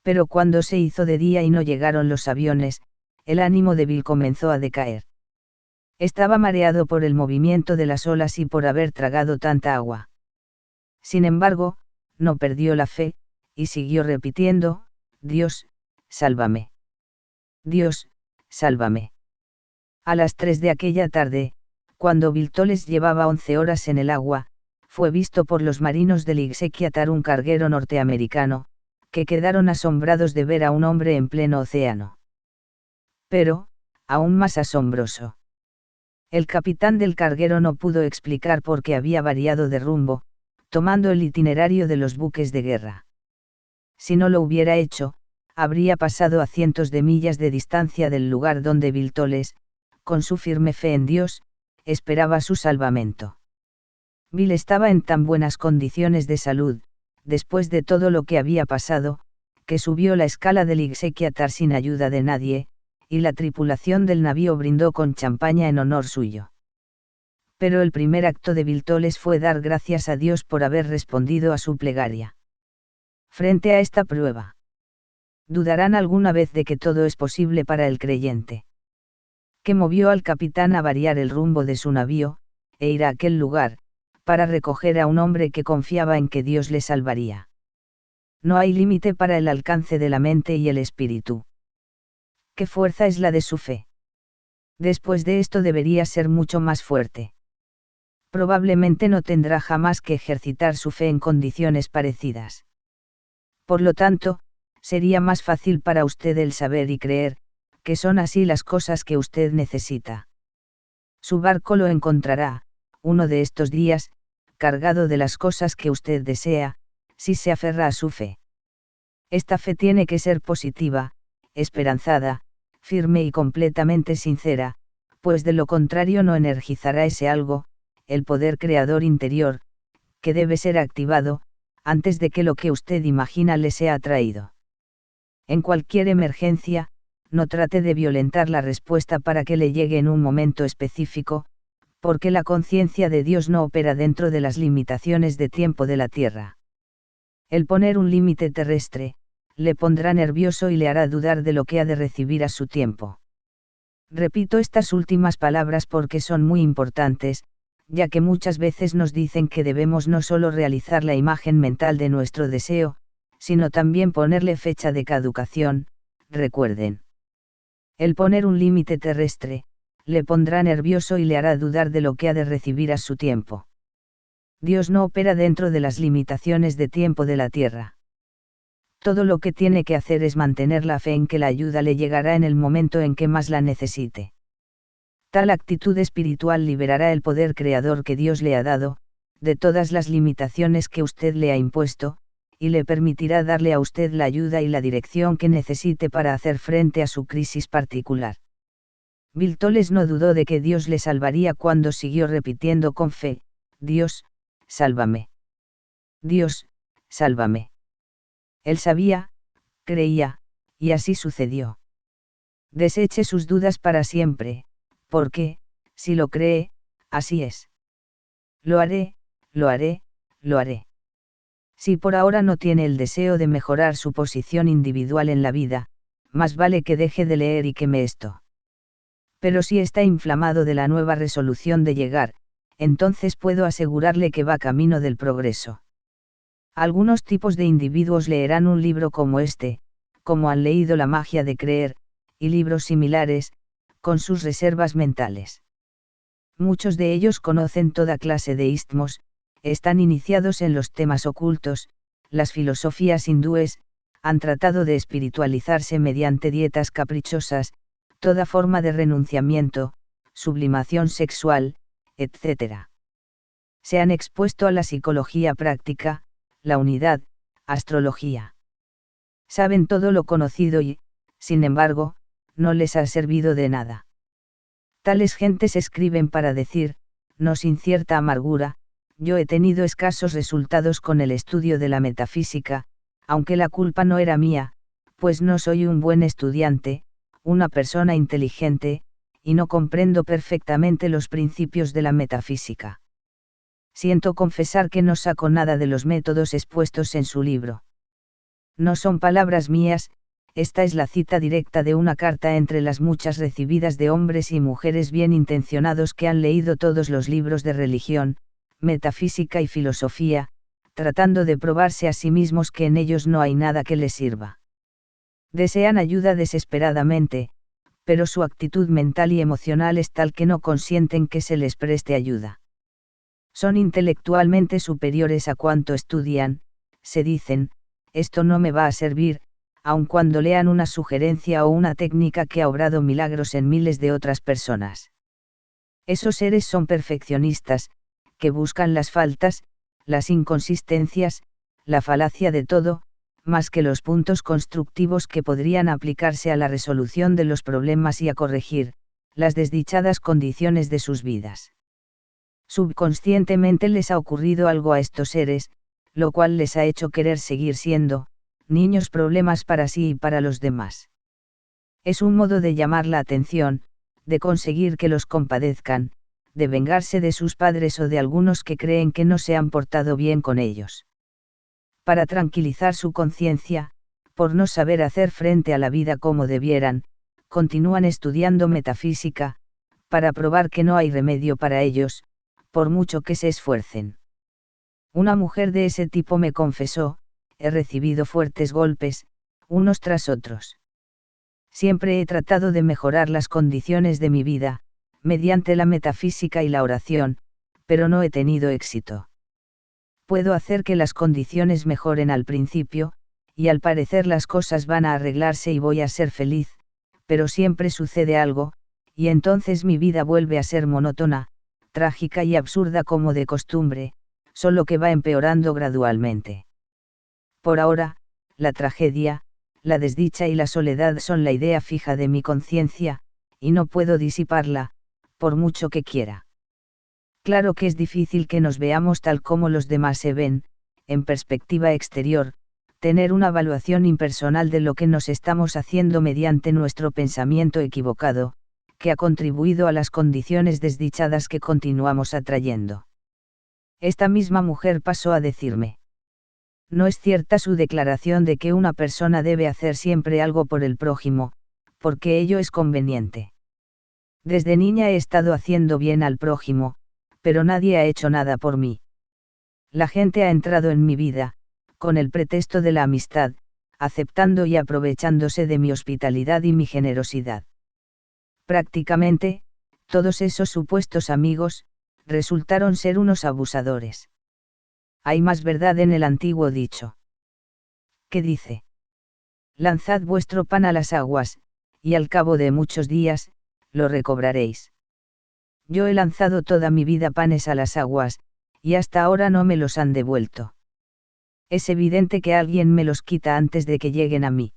Pero cuando se hizo de día y no llegaron los aviones, el ánimo de Bill comenzó a decaer. Estaba mareado por el movimiento de las olas y por haber tragado tanta agua. Sin embargo, no perdió la fe, y siguió repitiendo, Dios, sálvame. Dios, sálvame. A las 3 de aquella tarde, cuando Bill Tolles llevaba 11 horas en el agua, fue visto por los marinos del Exequiatar, un carguero norteamericano, que quedaron asombrados de ver a un hombre en pleno océano. Pero, aún más asombroso, el capitán del carguero no pudo explicar por qué había variado de rumbo, tomando el itinerario de los buques de guerra. Si no lo hubiera hecho, habría pasado a cientos de millas de distancia del lugar donde Bill Tolles, con su firme fe en Dios, esperaba su salvamento. Bill estaba en tan buenas condiciones de salud, después de todo lo que había pasado, que subió la escala del Exequiatar sin ayuda de nadie, y la tripulación del navío brindó con champaña en honor suyo. Pero el primer acto de Bill Tolles fue dar gracias a Dios por haber respondido a su plegaria. Frente a esta prueba, ¿dudarán alguna vez de que todo es posible para el creyente? Que movió al capitán a variar el rumbo de su navío, e ir a aquel lugar, para recoger a un hombre que confiaba en que Dios le salvaría. No hay límite para el alcance de la mente y el espíritu. ¿Qué fuerza es la de su fe? Después de esto debería ser mucho más fuerte. Probablemente no tendrá jamás que ejercitar su fe en condiciones parecidas. Por lo tanto, sería más fácil para usted el saber y creer, que son así las cosas que usted necesita. Su barco lo encontrará, uno de estos días, cargado de las cosas que usted desea, si se aferra a su fe. Esta fe tiene que ser positiva, esperanzada, firme y completamente sincera, pues de lo contrario no energizará ese algo, el poder creador interior, que debe ser activado, antes de que lo que usted imagina le sea atraído. En cualquier emergencia, no trate de violentar la respuesta para que le llegue en un momento específico, porque la conciencia de Dios no opera dentro de las limitaciones de tiempo de la Tierra. El poner un límite terrestre, le pondrá nervioso y le hará dudar de lo que ha de recibir a su tiempo. Repito estas últimas palabras porque son muy importantes, ya que muchas veces nos dicen que debemos no solo realizar la imagen mental de nuestro deseo, sino también ponerle fecha de caducación. Recuerden. El poner un límite terrestre, le pondrá nervioso y le hará dudar de lo que ha de recibir a su tiempo. Dios no opera dentro de las limitaciones de tiempo de la tierra. Todo lo que tiene que hacer es mantener la fe en que la ayuda le llegará en el momento en que más la necesite. Tal actitud espiritual liberará el poder creador que Dios le ha dado, de todas las limitaciones que usted le ha impuesto, y le permitirá darle a usted la ayuda y la dirección que necesite para hacer frente a su crisis particular. Bill Toles no dudó de que Dios le salvaría cuando siguió repitiendo con fe: Dios, sálvame. Dios, sálvame. Él sabía, creía, y así sucedió. Deseche sus dudas para siempre, porque, si lo cree, así es. Lo haré, lo haré, lo haré. Si por ahora no tiene el deseo de mejorar su posición individual en la vida, más vale que deje de leer y queme esto. Pero si está inflamado de la nueva resolución de llegar, entonces puedo asegurarle que va camino del progreso. Algunos tipos de individuos leerán un libro como este, como han leído La magia de creer, y libros similares, con sus reservas mentales. Muchos de ellos conocen toda clase de istmos, están iniciados en los temas ocultos, las filosofías hindúes, han tratado de espiritualizarse mediante dietas caprichosas, toda forma de renunciamiento, sublimación sexual, etc. Se han expuesto a la psicología práctica, la unidad, astrología. Saben todo lo conocido y, sin embargo, no les ha servido de nada. Tales gentes escriben para decir, no sin cierta amargura: yo he tenido escasos resultados con el estudio de la metafísica, aunque la culpa no era mía, pues no soy un buen estudiante, una persona inteligente, y no comprendo perfectamente los principios de la metafísica. Siento confesar que no saco nada de los métodos expuestos en su libro. No son palabras mías, esta es la cita directa de una carta entre las muchas recibidas de hombres y mujeres bien intencionados que han leído todos los libros de religión, metafísica y filosofía, tratando de probarse a sí mismos que en ellos no hay nada que les sirva. Desean ayuda desesperadamente, pero su actitud mental y emocional es tal que no consienten que se les preste ayuda. Son intelectualmente superiores a cuanto estudian, se dicen: esto no me va a servir, aun cuando lean una sugerencia o una técnica que ha obrado milagros en miles de otras personas. Esos seres son perfeccionistas, que buscan las faltas, las inconsistencias, la falacia de todo, más que los puntos constructivos que podrían aplicarse a la resolución de los problemas y a corregir las desdichadas condiciones de sus vidas. Subconscientemente les ha ocurrido algo a estos seres, lo cual les ha hecho querer seguir siendo niños problemas para sí y para los demás. Es un modo de llamar la atención, de conseguir que los compadezcan, de vengarse de sus padres o de algunos que creen que no se han portado bien con ellos. Para tranquilizar su conciencia, por no saber hacer frente a la vida como debieran, continúan estudiando metafísica, para probar que no hay remedio para ellos, por mucho que se esfuercen. Una mujer de ese tipo me confesó: he recibido fuertes golpes, unos tras otros. Siempre he tratado de mejorar las condiciones de mi vida, mediante la metafísica y la oración, pero no he tenido éxito. Puedo hacer que las condiciones mejoren al principio, y al parecer las cosas van a arreglarse y voy a ser feliz, pero siempre sucede algo, y entonces mi vida vuelve a ser monótona, trágica y absurda como de costumbre, solo que va empeorando gradualmente. Por ahora, la tragedia, la desdicha y la soledad son la idea fija de mi conciencia, y no puedo disiparla, por mucho que quiera. Claro que es difícil que nos veamos tal como los demás se ven, en perspectiva exterior, tener una evaluación impersonal de lo que nos estamos haciendo mediante nuestro pensamiento equivocado, que ha contribuido a las condiciones desdichadas que continuamos atrayendo. Esta misma mujer pasó a decirme: no es cierta su declaración de que una persona debe hacer siempre algo por el prójimo, porque ello es conveniente. Desde niña he estado haciendo bien al prójimo, pero nadie ha hecho nada por mí. La gente ha entrado en mi vida, con el pretexto de la amistad, aceptando y aprovechándose de mi hospitalidad y mi generosidad. Prácticamente, todos esos supuestos amigos, resultaron ser unos abusadores. Hay más verdad en el antiguo dicho. ¿Qué dice? Lanzad vuestro pan a las aguas, y al cabo de muchos días, lo recobraréis. Yo he lanzado toda mi vida panes a las aguas, y hasta ahora no me los han devuelto. Es evidente que alguien me los quita antes de que lleguen a mí.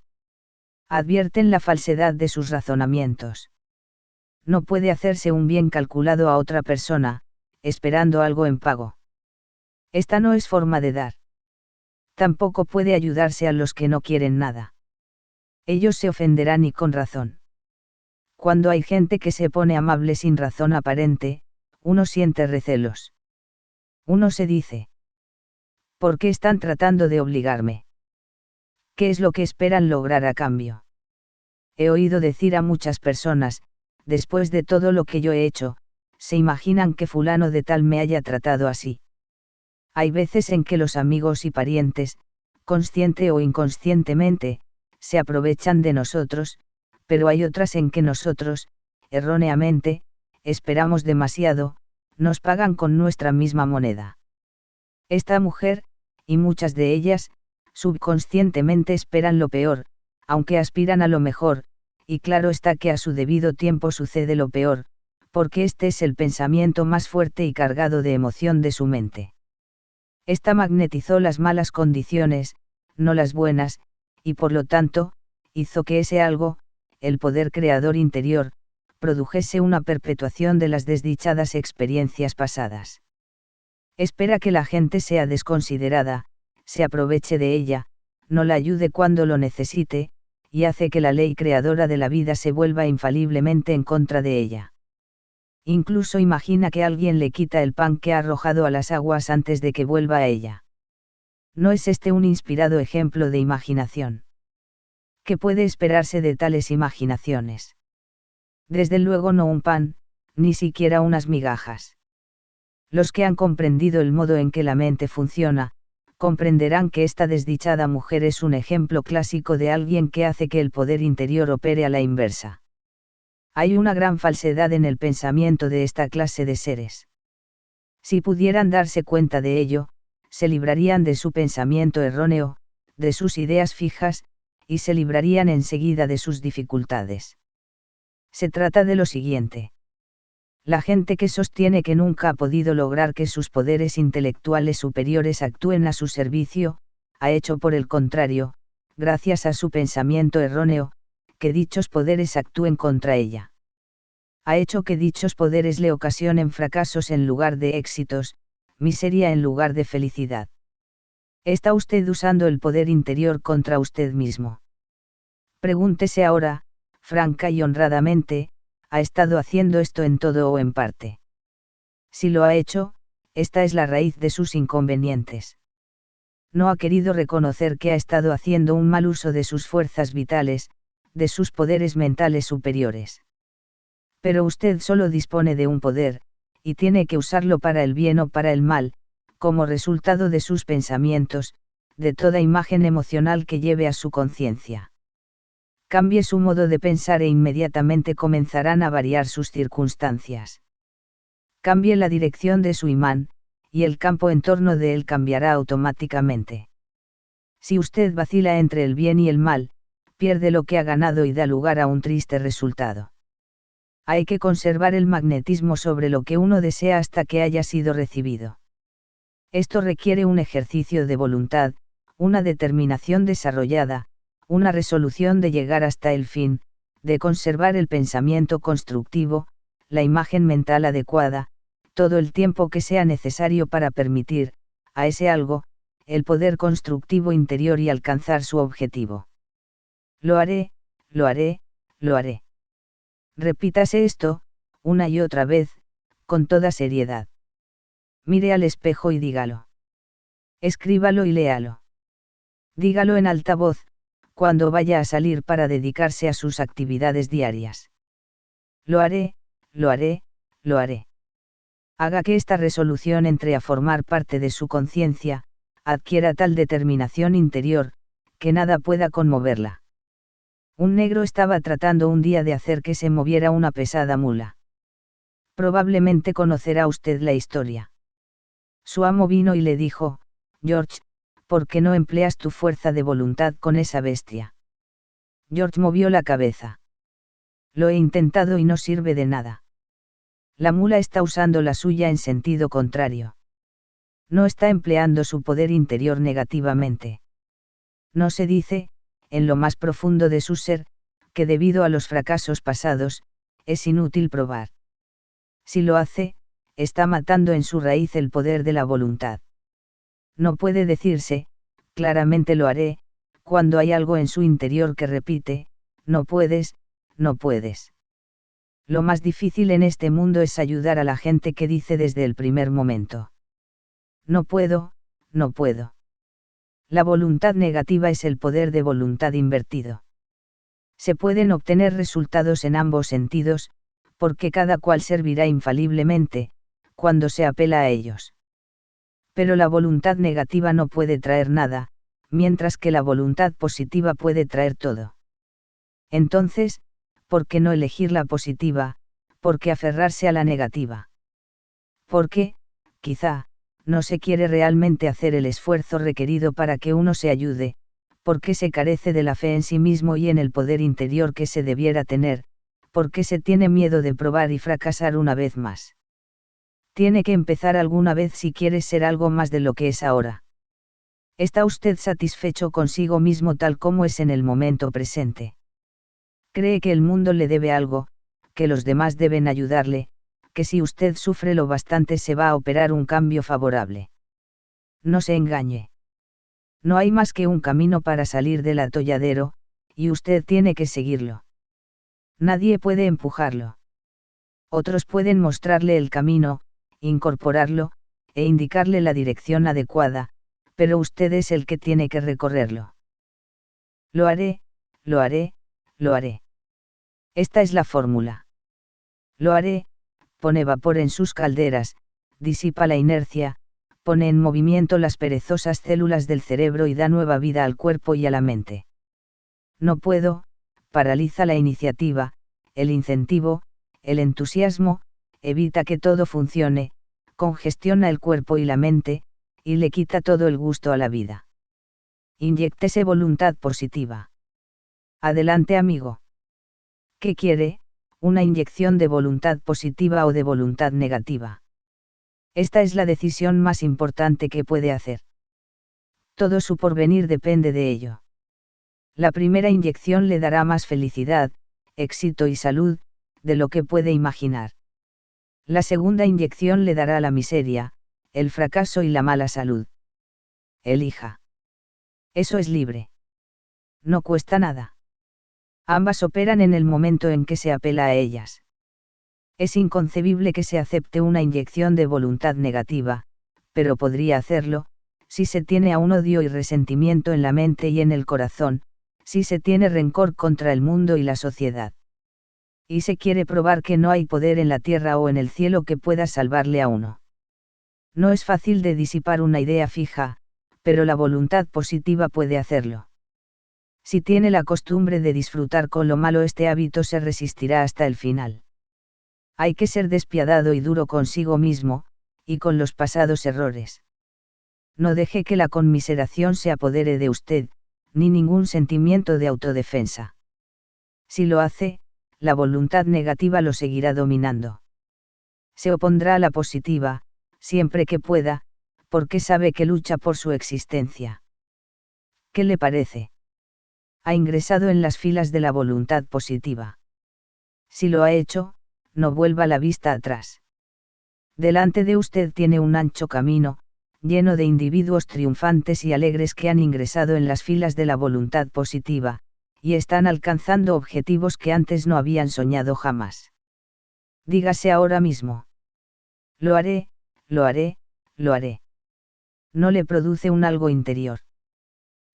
Advierten la falsedad de sus razonamientos. No puede hacerse un bien calculado a otra persona, esperando algo en pago. Esta no es forma de dar. Tampoco puede ayudarse a los que no quieren nada. Ellos se ofenderán y con razón. Cuando hay gente que se pone amable sin razón aparente, uno siente recelos. Uno se dice: ¿por qué están tratando de obligarme? ¿Qué es lo que esperan lograr a cambio? He oído decir a muchas personas: después de todo lo que yo he hecho, se imaginan que fulano de tal me haya tratado así. Hay veces en que los amigos y parientes, consciente o inconscientemente, se aprovechan de nosotros, pero hay otras en que nosotros, erróneamente, esperamos demasiado, nos pagan con nuestra misma moneda. Esta mujer, y muchas de ellas, subconscientemente esperan lo peor, aunque aspiran a lo mejor, y claro está que a su debido tiempo sucede lo peor, porque este es el pensamiento más fuerte y cargado de emoción de su mente. Esta magnetizó las malas condiciones, no las buenas, y por lo tanto, hizo que ese algo, el poder creador interior, produjese una perpetuación de las desdichadas experiencias pasadas. Espera que la gente sea desconsiderada, se aproveche de ella, no la ayude cuando lo necesite, y hace que la ley creadora de la vida se vuelva infaliblemente en contra de ella. Incluso imagina que alguien le quita el pan que ha arrojado a las aguas antes de que vuelva a ella. ¿No es este un inspirado ejemplo de imaginación? ¿Qué puede esperarse de tales imaginaciones? Desde luego no un pan, ni siquiera unas migajas. Los que han comprendido el modo en que la mente funciona, comprenderán que esta desdichada mujer es un ejemplo clásico de alguien que hace que el poder interior opere a la inversa. Hay una gran falsedad en el pensamiento de esta clase de seres. Si pudieran darse cuenta de ello, se librarían de su pensamiento erróneo, de sus ideas fijas, y se librarían enseguida de sus dificultades. Se trata de lo siguiente. La gente que sostiene que nunca ha podido lograr que sus poderes intelectuales superiores actúen a su servicio, ha hecho por el contrario, gracias a su pensamiento erróneo, que dichos poderes actúen contra ella. Ha hecho que dichos poderes le ocasionen fracasos en lugar de éxitos, miseria en lugar de felicidad. ¿Está usted usando el poder interior contra usted mismo? Pregúntese ahora, franca y honradamente, ¿ha estado haciendo esto en todo o en parte? Si lo ha hecho, esta es la raíz de sus inconvenientes. No ha querido reconocer que ha estado haciendo un mal uso de sus fuerzas vitales, de sus poderes mentales superiores. Pero usted solo dispone de un poder, y tiene que usarlo para el bien o para el mal, como resultado de sus pensamientos, de toda imagen emocional que lleve a su conciencia. Cambie su modo de pensar e inmediatamente comenzarán a variar sus circunstancias. Cambie la dirección de su imán, y el campo en torno de él cambiará automáticamente. Si usted vacila entre el bien y el mal, pierde lo que ha ganado y da lugar a un triste resultado. Hay que conservar el magnetismo sobre lo que uno desea hasta que haya sido recibido. Esto requiere un ejercicio de voluntad, una determinación desarrollada, una resolución de llegar hasta el fin, de conservar el pensamiento constructivo, la imagen mental adecuada, todo el tiempo que sea necesario para permitir, a ese algo, el poder constructivo interior y alcanzar su objetivo. Lo haré, lo haré, lo haré. Repítase esto, una y otra vez, con toda seriedad. Mire al espejo y dígalo. Escríbalo y léalo. Dígalo en alta voz, cuando vaya a salir para dedicarse a sus actividades diarias. Lo haré, lo haré, lo haré. Haga que esta resolución entre a formar parte de su conciencia, adquiera tal determinación interior, que nada pueda conmoverla. Un negro estaba tratando un día de hacer que se moviera una pesada mula. Probablemente conocerá usted la historia. Su amo vino y le dijo: George, ¿por qué no empleas tu fuerza de voluntad con esa bestia? George movió la cabeza. Lo he intentado y no sirve de nada. La mula está usando la suya en sentido contrario. No está empleando su poder interior negativamente. No se dice, en lo más profundo de su ser, que debido a los fracasos pasados, es inútil probar. Si lo hace, está matando en su raíz el poder de la voluntad. No puede decirse, claramente lo haré, cuando hay algo en su interior que repite, no puedes, no puedes. Lo más difícil en este mundo es ayudar a la gente que dice desde el primer momento: no puedo, no puedo. La voluntad negativa es el poder de voluntad invertido. Se pueden obtener resultados en ambos sentidos, porque cada cual servirá infaliblemente, cuando se apela a ellos. Pero la voluntad negativa no puede traer nada, mientras que la voluntad positiva puede traer todo. Entonces, ¿por qué no elegir la positiva? ¿Por qué aferrarse a la negativa? Porque, quizá, no se quiere realmente hacer el esfuerzo requerido para que uno se ayude, porque se carece de la fe en sí mismo y en el poder interior que se debiera tener, porque se tiene miedo de probar y fracasar una vez más. Tiene que empezar alguna vez si quiere ser algo más de lo que es ahora. ¿Está usted satisfecho consigo mismo tal como es en el momento presente? ¿Cree que el mundo le debe algo, que los demás deben ayudarle, que si usted sufre lo bastante se va a operar un cambio favorable? No se engañe. No hay más que un camino para salir del atolladero, y usted tiene que seguirlo. Nadie puede empujarlo. Otros pueden mostrarle el camino, incorporarlo, e indicarle la dirección adecuada, pero usted es el que tiene que recorrerlo. Lo haré, lo haré, lo haré. Esta es la fórmula. Lo haré, pone vapor en sus calderas, disipa la inercia, pone en movimiento las perezosas células del cerebro y da nueva vida al cuerpo y a la mente. No puedo, paraliza la iniciativa, el incentivo, el entusiasmo, evita que todo funcione, congestiona el cuerpo y la mente, y le quita todo el gusto a la vida. Inyéctese voluntad positiva. Adelante, amigo. ¿Qué quiere? ¿Una inyección de voluntad positiva o de voluntad negativa? Esta es la decisión más importante que puede hacer. Todo su porvenir depende de ello. La primera inyección le dará más felicidad, éxito y salud, de lo que puede imaginar. La segunda inyección le dará la miseria, el fracaso y la mala salud. Elija. Eso es libre. No cuesta nada. Ambas operan en el momento en que se apela a ellas. Es inconcebible que se acepte una inyección de voluntad negativa, pero podría hacerlo, si se tiene aún odio y resentimiento en la mente y en el corazón, si se tiene rencor contra el mundo y la sociedad. Y se quiere probar que no hay poder en la tierra o en el cielo que pueda salvarle a uno. No es fácil de disipar una idea fija, pero la voluntad positiva puede hacerlo. Si tiene la costumbre de disfrutar con lo malo, este hábito se resistirá hasta el final. Hay que ser despiadado y duro consigo mismo, y con los pasados errores. No deje que la conmiseración se apodere de usted, ni ningún sentimiento de autodefensa. Si lo hace, la voluntad negativa lo seguirá dominando. Se opondrá a la positiva, siempre que pueda, porque sabe que lucha por su existencia. ¿Qué le parece? Ha ingresado en las filas de la voluntad positiva. Si lo ha hecho, no vuelva la vista atrás. Delante de usted tiene un ancho camino, lleno de individuos triunfantes y alegres que han ingresado en las filas de la voluntad positiva, y están alcanzando objetivos que antes no habían soñado jamás. Dígase ahora mismo: lo haré, lo haré, lo haré. No le produce un algo interior.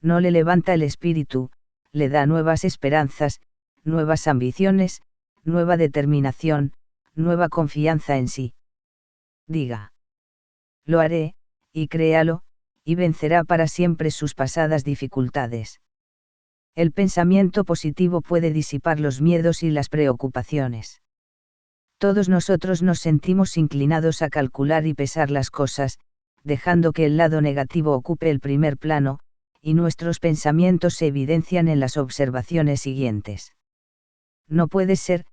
No le levanta el espíritu, le da nuevas esperanzas, nuevas ambiciones, nueva determinación, nueva confianza en sí. Diga. Lo haré, y créalo, y vencerá para siempre sus pasadas dificultades. El pensamiento positivo puede disipar los miedos y las preocupaciones. Todos nosotros nos sentimos inclinados a calcular y pesar las cosas, dejando que el lado negativo ocupe el primer plano, y nuestros pensamientos se evidencian en las observaciones siguientes. No puede ser,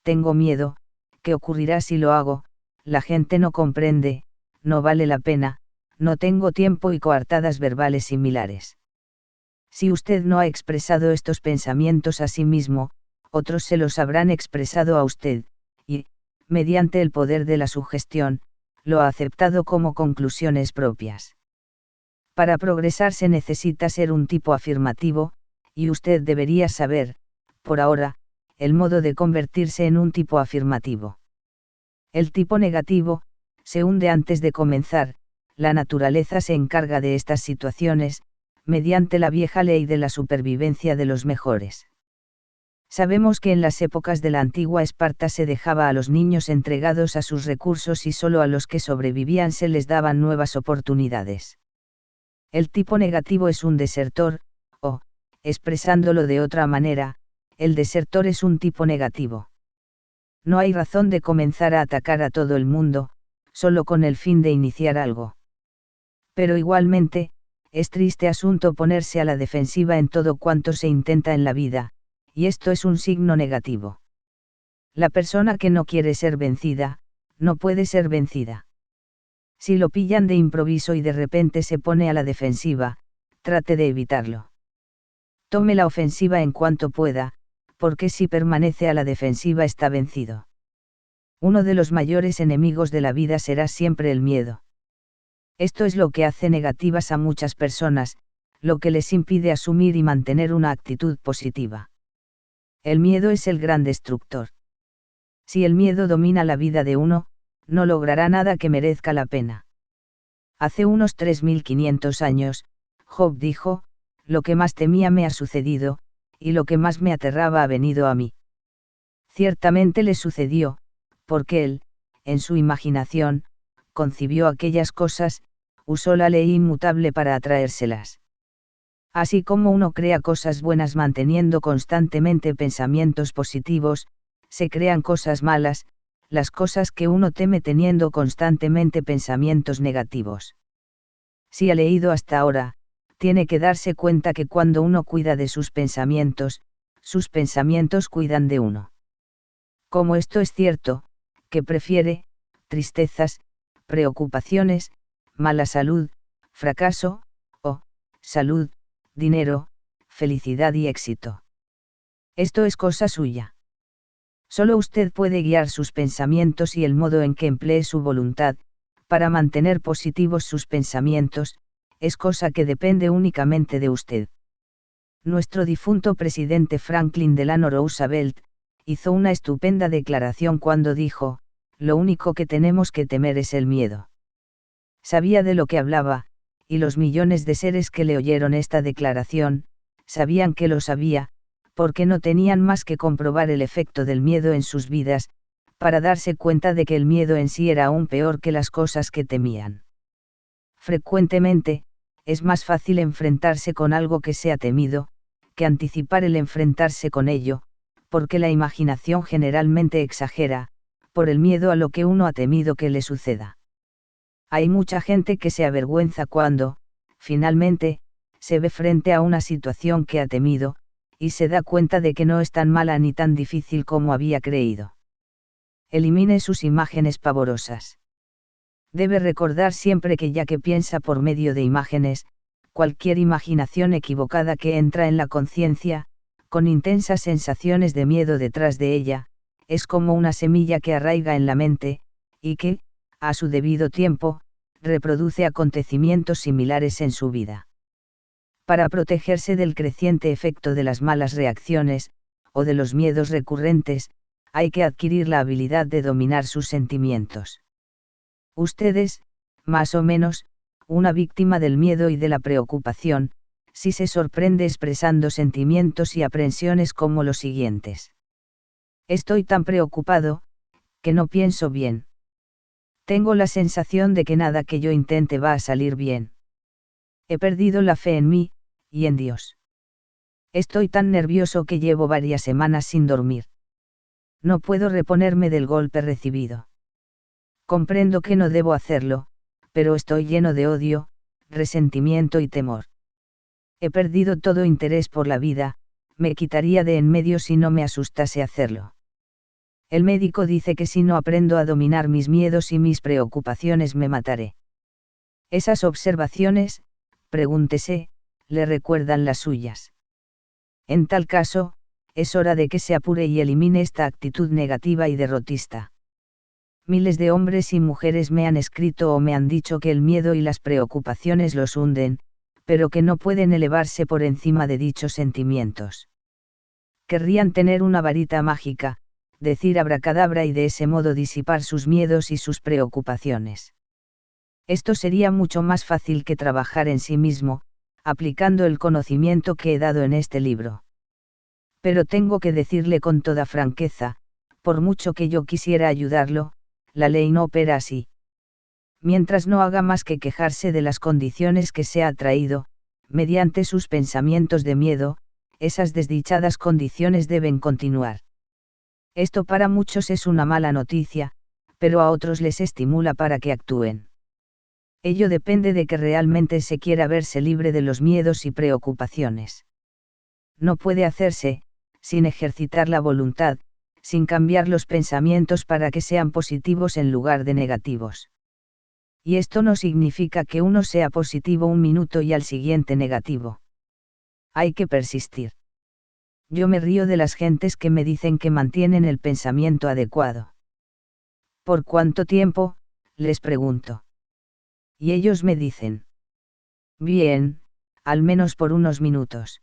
tengo miedo, ¿qué ocurrirá si lo hago? La gente no comprende, no vale la pena, no tengo tiempo y coartadas verbales similares. Si usted no ha expresado estos pensamientos a sí mismo, otros se los habrán expresado a usted, y, mediante el poder de la sugestión, lo ha aceptado como conclusiones propias. Para progresar se necesita ser un tipo afirmativo, y usted debería saber, por ahora, el modo de convertirse en un tipo afirmativo. El tipo negativo, se hunde antes de comenzar, la naturaleza se encarga de estas situaciones, mediante la vieja ley de la supervivencia de los mejores. Sabemos que en las épocas de la antigua Esparta se dejaba a los niños entregados a sus recursos y solo a los que sobrevivían se les daban nuevas oportunidades. El tipo negativo es un desertor, o, expresándolo de otra manera, el desertor es un tipo negativo. No hay razón de comenzar a atacar a todo el mundo, solo con el fin de iniciar algo. Pero igualmente, es triste asunto ponerse a la defensiva en todo cuanto se intenta en la vida, y esto es un signo negativo. La persona que no quiere ser vencida, no puede ser vencida. Si lo pillan de improviso y de repente se pone a la defensiva, trate de evitarlo. Tome la ofensiva en cuanto pueda, porque si permanece a la defensiva está vencido. Uno de los mayores enemigos de la vida será siempre el miedo. Esto es lo que hace negativas a muchas personas, lo que les impide asumir y mantener una actitud positiva. El miedo es el gran destructor. Si el miedo domina la vida de uno, no logrará nada que merezca la pena. Hace unos 3500 años, Job dijo, lo que más temía me ha sucedido, y lo que más me aterraba ha venido a mí. Ciertamente le sucedió, porque él, en su imaginación, concibió aquellas cosas, usó la ley inmutable para atraérselas. Así como uno crea cosas buenas manteniendo constantemente pensamientos positivos, se crean cosas malas, las cosas que uno teme teniendo constantemente pensamientos negativos. Si ha leído hasta ahora, tiene que darse cuenta que cuando uno cuida de sus pensamientos cuidan de uno. Como esto es cierto, que prefiere, tristezas, preocupaciones, mala salud, fracaso, o, salud, dinero, felicidad y éxito. Esto es cosa suya. Solo usted puede guiar sus pensamientos y el modo en que emplee su voluntad, para mantener positivos sus pensamientos, es cosa que depende únicamente de usted. Nuestro difunto presidente Franklin Delano Roosevelt, hizo una estupenda declaración cuando dijo, lo único que tenemos que temer es el miedo. Sabía de lo que hablaba, y los millones de seres que le oyeron esta declaración, sabían que lo sabía, porque no tenían más que comprobar el efecto del miedo en sus vidas, para darse cuenta de que el miedo en sí era aún peor que las cosas que temían. Frecuentemente, es más fácil enfrentarse con algo que sea temido, que anticipar el enfrentarse con ello, porque la imaginación generalmente exagera, por el miedo a lo que uno ha temido que le suceda. Hay mucha gente que se avergüenza cuando, finalmente, se ve frente a una situación que ha temido, y se da cuenta de que no es tan mala ni tan difícil como había creído. Elimine sus imágenes pavorosas. Debe recordar siempre que ya que piensa por medio de imágenes, cualquier imaginación equivocada que entra en la conciencia, con intensas sensaciones de miedo detrás de ella, es como una semilla que arraiga en la mente, y que, a su debido tiempo, reproduce acontecimientos similares en su vida. Para protegerse del creciente efecto de las malas reacciones, o de los miedos recurrentes, hay que adquirir la habilidad de dominar sus sentimientos. Usted es, más o menos, una víctima del miedo y de la preocupación, si se sorprende expresando sentimientos y aprensiones como los siguientes. Estoy tan preocupado, que no pienso bien. Tengo la sensación de que nada que yo intente va a salir bien. He perdido la fe en mí, y en Dios. Estoy tan nervioso que llevo varias semanas sin dormir. No puedo reponerme del golpe recibido. Comprendo que no debo hacerlo, pero estoy lleno de odio, resentimiento y temor. He perdido todo interés por la vida, me quitaría de en medio si no me asustase hacerlo. El médico dice que si no aprendo a dominar mis miedos y mis preocupaciones me mataré. Esas observaciones, pregúntese, le recuerdan las suyas. En tal caso, es hora de que se apure y elimine esta actitud negativa y derrotista. Miles de hombres y mujeres me han escrito o me han dicho que el miedo y las preocupaciones los hunden, pero que no pueden elevarse por encima de dichos sentimientos. Querrían tener una varita mágica, decir abracadabra y de ese modo disipar sus miedos y sus preocupaciones. Esto sería mucho más fácil que trabajar en sí mismo, aplicando el conocimiento que he dado en este libro. Pero tengo que decirle con toda franqueza, por mucho que yo quisiera ayudarlo, la ley no opera así. Mientras no haga más que quejarse de las condiciones que se ha traído, mediante sus pensamientos de miedo, esas desdichadas condiciones deben continuar. Esto para muchos es una mala noticia, pero a otros les estimula para que actúen. Ello depende de que realmente se quiera verse libre de los miedos y preocupaciones. No puede hacerse, sin ejercitar la voluntad, sin cambiar los pensamientos para que sean positivos en lugar de negativos. Y esto no significa que uno sea positivo un minuto y al siguiente negativo. Hay que persistir. Yo me río de las gentes que me dicen que mantienen el pensamiento adecuado. ¿Por cuánto tiempo?, les pregunto. Y ellos me dicen. Bien, al menos por unos minutos.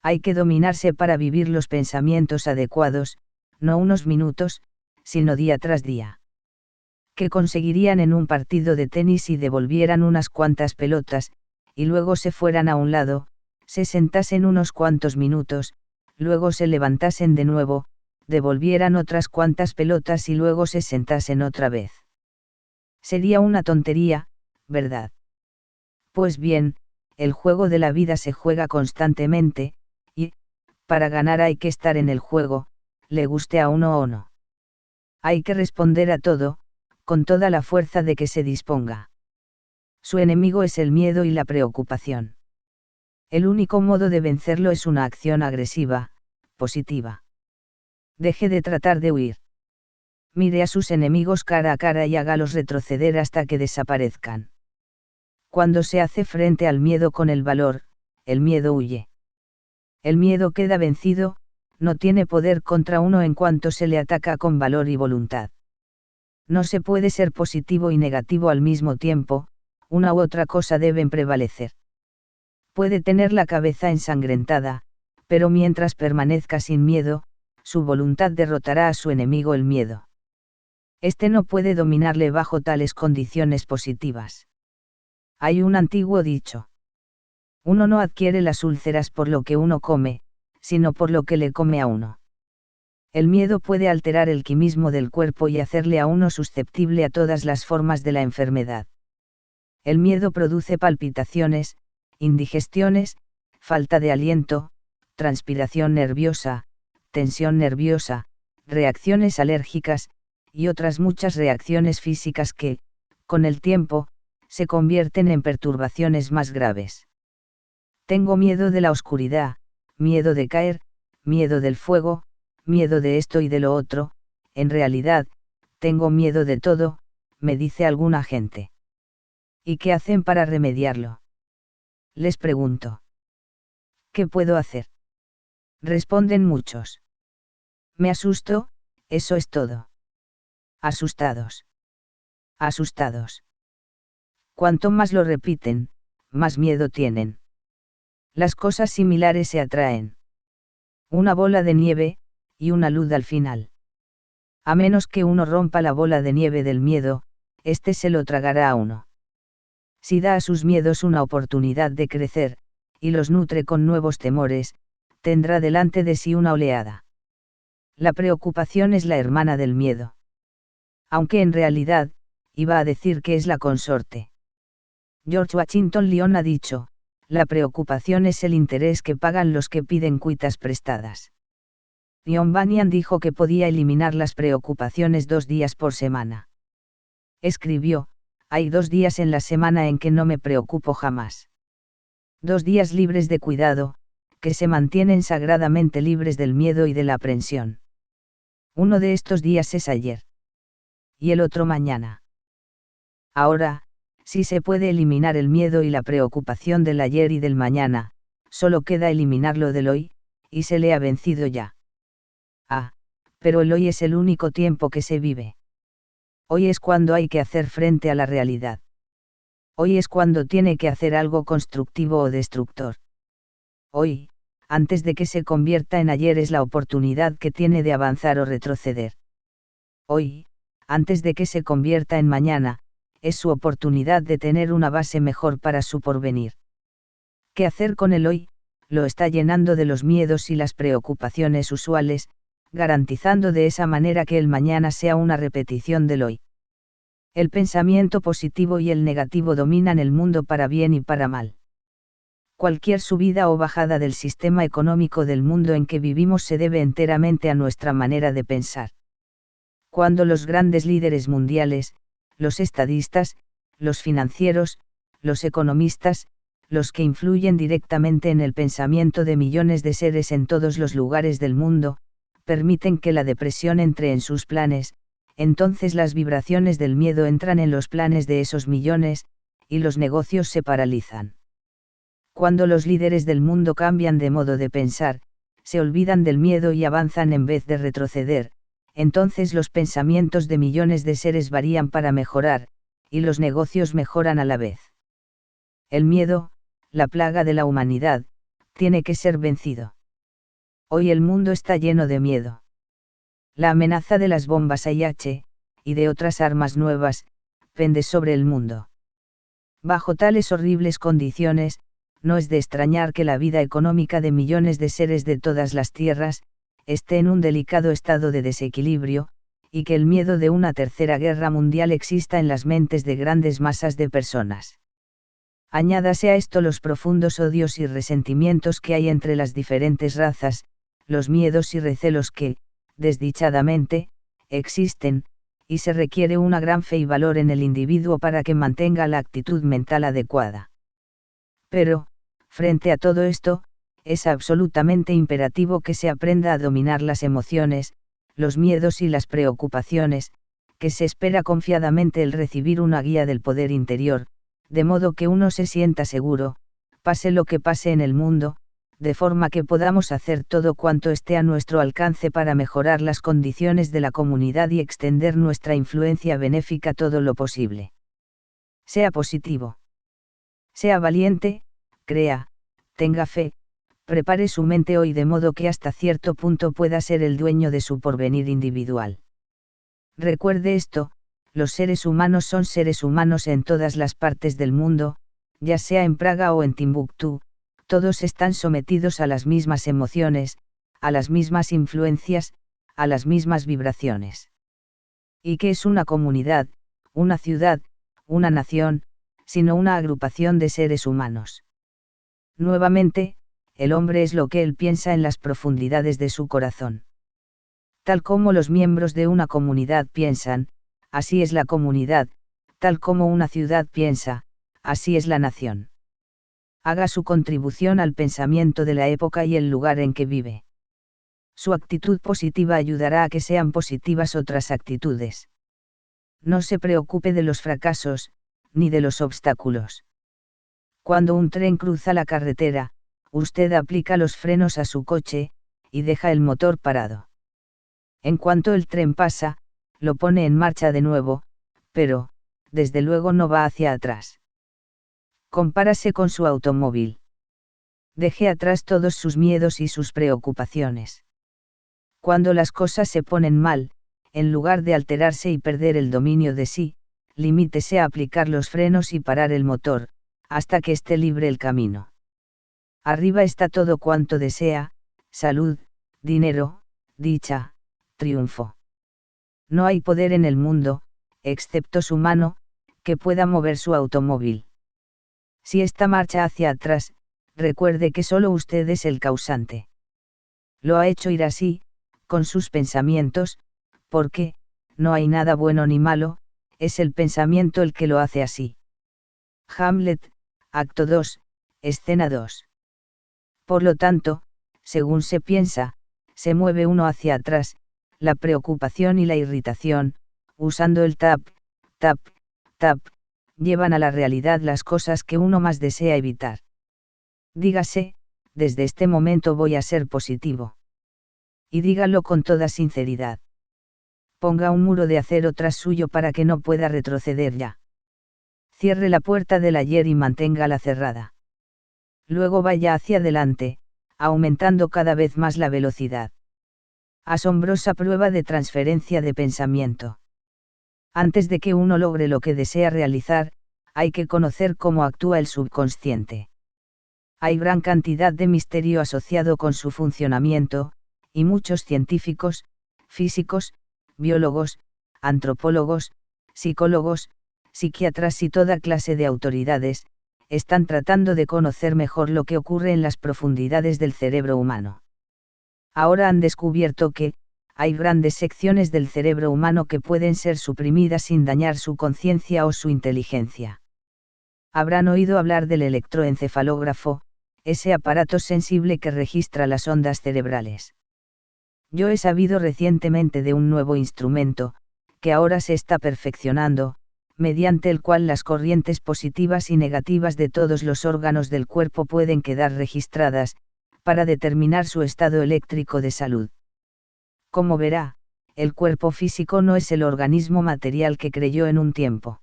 Hay que dominarse para vivir los pensamientos adecuados, no unos minutos, sino día tras día. ¿Qué conseguirían en un partido de tenis si devolvieran unas cuantas pelotas, y luego se fueran a un lado, se sentasen unos cuantos minutos, luego se levantasen de nuevo, devolvieran otras cuantas pelotas y luego se sentasen otra vez? Sería una tontería, ¿verdad? Pues bien, el juego de la vida se juega constantemente, y, para ganar hay que estar en el juego, le guste a uno o no. Hay que responder a todo, con toda la fuerza de que se disponga. Su enemigo es el miedo y la preocupación. El único modo de vencerlo es una acción agresiva, positiva. Deje de tratar de huir. Mire a sus enemigos cara a cara y hágalos retroceder hasta que desaparezcan. Cuando se hace frente al miedo con el valor, el miedo huye. El miedo queda vencido, no tiene poder contra uno en cuanto se le ataca con valor y voluntad. No se puede ser positivo y negativo al mismo tiempo, una u otra cosa deben prevalecer. Puede tener la cabeza ensangrentada, pero mientras permanezca sin miedo, su voluntad derrotará a su enemigo el miedo. Este no puede dominarle bajo tales condiciones positivas. Hay un antiguo dicho. Uno no adquiere las úlceras por lo que uno come, sino por lo que le come a uno. El miedo puede alterar el quimismo del cuerpo y hacerle a uno susceptible a todas las formas de la enfermedad. El miedo produce palpitaciones, indigestiones, falta de aliento, transpiración nerviosa, tensión nerviosa, reacciones alérgicas, y otras muchas reacciones físicas que, con el tiempo, se convierten en perturbaciones más graves. Tengo miedo de la oscuridad, miedo de caer, miedo del fuego, miedo de esto y de lo otro, en realidad, tengo miedo de todo, me dice alguna gente. ¿Y qué hacen para remediarlo? Les pregunto. ¿Qué puedo hacer? Responden muchos. Me asusto, eso es todo. Asustados. Asustados. Cuanto más lo repiten, más miedo tienen. Las cosas similares se atraen. Una bola de nieve, y una luz al final. A menos que uno rompa la bola de nieve del miedo, este se lo tragará a uno. Si da a sus miedos una oportunidad de crecer, y los nutre con nuevos temores, tendrá delante de sí una oleada. La preocupación es la hermana del miedo. Aunque en realidad, iba a decir que es la consorte. George Washington Lyon ha dicho, la preocupación es el interés que pagan los que piden cuitas prestadas. John Bunyan dijo que podía eliminar las preocupaciones 2 días por semana. Escribió, hay 2 días en la semana en que no me preocupo jamás. 2 días libres de cuidado, que se mantienen sagradamente libres del miedo y de la aprensión. Uno de estos días es ayer. Y el otro mañana. Ahora, si se puede eliminar el miedo y la preocupación del ayer y del mañana, solo queda eliminarlo del hoy, y se le ha vencido ya. Pero el hoy es el único tiempo que se vive. Hoy es cuando hay que hacer frente a la realidad. Hoy es cuando tiene que hacer algo constructivo o destructor. Hoy, antes de que se convierta en ayer, es la oportunidad que tiene de avanzar o retroceder. Hoy, antes de que se convierta en mañana, es su oportunidad de tener una base mejor para su porvenir. ¿Qué hacer con el hoy? Lo está llenando de los miedos y las preocupaciones usuales, garantizando de esa manera que el mañana sea una repetición del hoy. El pensamiento positivo y el negativo dominan el mundo para bien y para mal. Cualquier subida o bajada del sistema económico del mundo en que vivimos se debe enteramente a nuestra manera de pensar. Cuando los grandes líderes mundiales, los estadistas, los financieros, los economistas, los que influyen directamente en el pensamiento de millones de seres en todos los lugares del mundo, permiten que la depresión entre en sus planes, entonces las vibraciones del miedo entran en los planes de esos millones, y los negocios se paralizan. Cuando los líderes del mundo cambian de modo de pensar, se olvidan del miedo y avanzan en vez de retroceder, entonces los pensamientos de millones de seres varían para mejorar, y los negocios mejoran a la vez. El miedo, la plaga de la humanidad, tiene que ser vencido. Hoy el mundo está lleno de miedo. La amenaza de las bombas IH, y de otras armas nuevas, pende sobre el mundo. Bajo tales horribles condiciones, no es de extrañar que la vida económica de millones de seres de todas las tierras, esté en un delicado estado de desequilibrio, y que el miedo de una tercera guerra mundial exista en las mentes de grandes masas de personas. Añádase a esto los profundos odios y resentimientos que hay entre las diferentes razas, los miedos y recelos que, desdichadamente, existen, y se requiere una gran fe y valor en el individuo para que mantenga la actitud mental adecuada. Pero, frente a todo esto, es absolutamente imperativo que se aprenda a dominar las emociones, los miedos y las preocupaciones, que se espera confiadamente el recibir una guía del poder interior, de modo que uno se sienta seguro, pase lo que pase en el mundo, de forma que podamos hacer todo cuanto esté a nuestro alcance para mejorar las condiciones de la comunidad y extender nuestra influencia benéfica todo lo posible. Sea positivo. Sea valiente, crea, tenga fe, prepare su mente hoy de modo que hasta cierto punto pueda ser el dueño de su porvenir individual. Recuerde esto, los seres humanos son seres humanos en todas las partes del mundo, ya sea en Praga o en Timbuktu, todos están sometidos a las mismas emociones, a las mismas influencias, a las mismas vibraciones. ¿Y qué es una comunidad, una ciudad, una nación, sino una agrupación de seres humanos? Nuevamente, el hombre es lo que él piensa en las profundidades de su corazón. Tal como los miembros de una comunidad piensan, así es la comunidad, tal como una ciudad piensa, así es la nación. Haga su contribución al pensamiento de la época y el lugar en que vive. Su actitud positiva ayudará a que sean positivas otras actitudes. No se preocupe de los fracasos, ni de los obstáculos. Cuando un tren cruza la carretera, usted aplica los frenos a su coche, y deja el motor parado. En cuanto el tren pasa, lo pone en marcha de nuevo, pero, desde luego no va hacia atrás. Compárase con su automóvil. Deje atrás todos sus miedos y sus preocupaciones. Cuando las cosas se ponen mal, en lugar de alterarse y perder el dominio de sí, limítese a aplicar los frenos y parar el motor, hasta que esté libre el camino. Arriba está todo cuanto desea, salud, dinero, dicha, triunfo. No hay poder en el mundo, excepto su mano, que pueda mover su automóvil. Si esta marcha hacia atrás, recuerde que solo usted es el causante. Lo ha hecho ir así, con sus pensamientos, porque, no hay nada bueno ni malo, es el pensamiento el que lo hace así. Hamlet, acto 2, escena 2. Por lo tanto, según se piensa, se mueve uno hacia atrás, la preocupación y la irritación, usando el tap, tap, tap, llevan a la realidad las cosas que uno más desea evitar. Dígase, desde este momento voy a ser positivo. Y dígalo con toda sinceridad. Ponga un muro de acero tras suyo para que no pueda retroceder ya. Cierre la puerta del ayer y manténgala cerrada. Luego vaya hacia adelante, aumentando cada vez más la velocidad. Asombrosa prueba de transferencia de pensamiento. Antes de que uno logre lo que desea realizar, hay que conocer cómo actúa el subconsciente. Hay gran cantidad de misterio asociado con su funcionamiento, y muchos científicos, físicos, biólogos, antropólogos, psicólogos, psiquiatras y toda clase de autoridades, están tratando de conocer mejor lo que ocurre en las profundidades del cerebro humano. Ahora han descubierto que, hay grandes secciones del cerebro humano que pueden ser suprimidas sin dañar su conciencia o su inteligencia. Habrán oído hablar del electroencefalógrafo, ese aparato sensible que registra las ondas cerebrales. Yo he sabido recientemente de un nuevo instrumento, que ahora se está perfeccionando, mediante el cual las corrientes positivas y negativas de todos los órganos del cuerpo pueden quedar registradas, para determinar su estado eléctrico de salud. Como verá, el cuerpo físico no es el organismo material que creyó en un tiempo.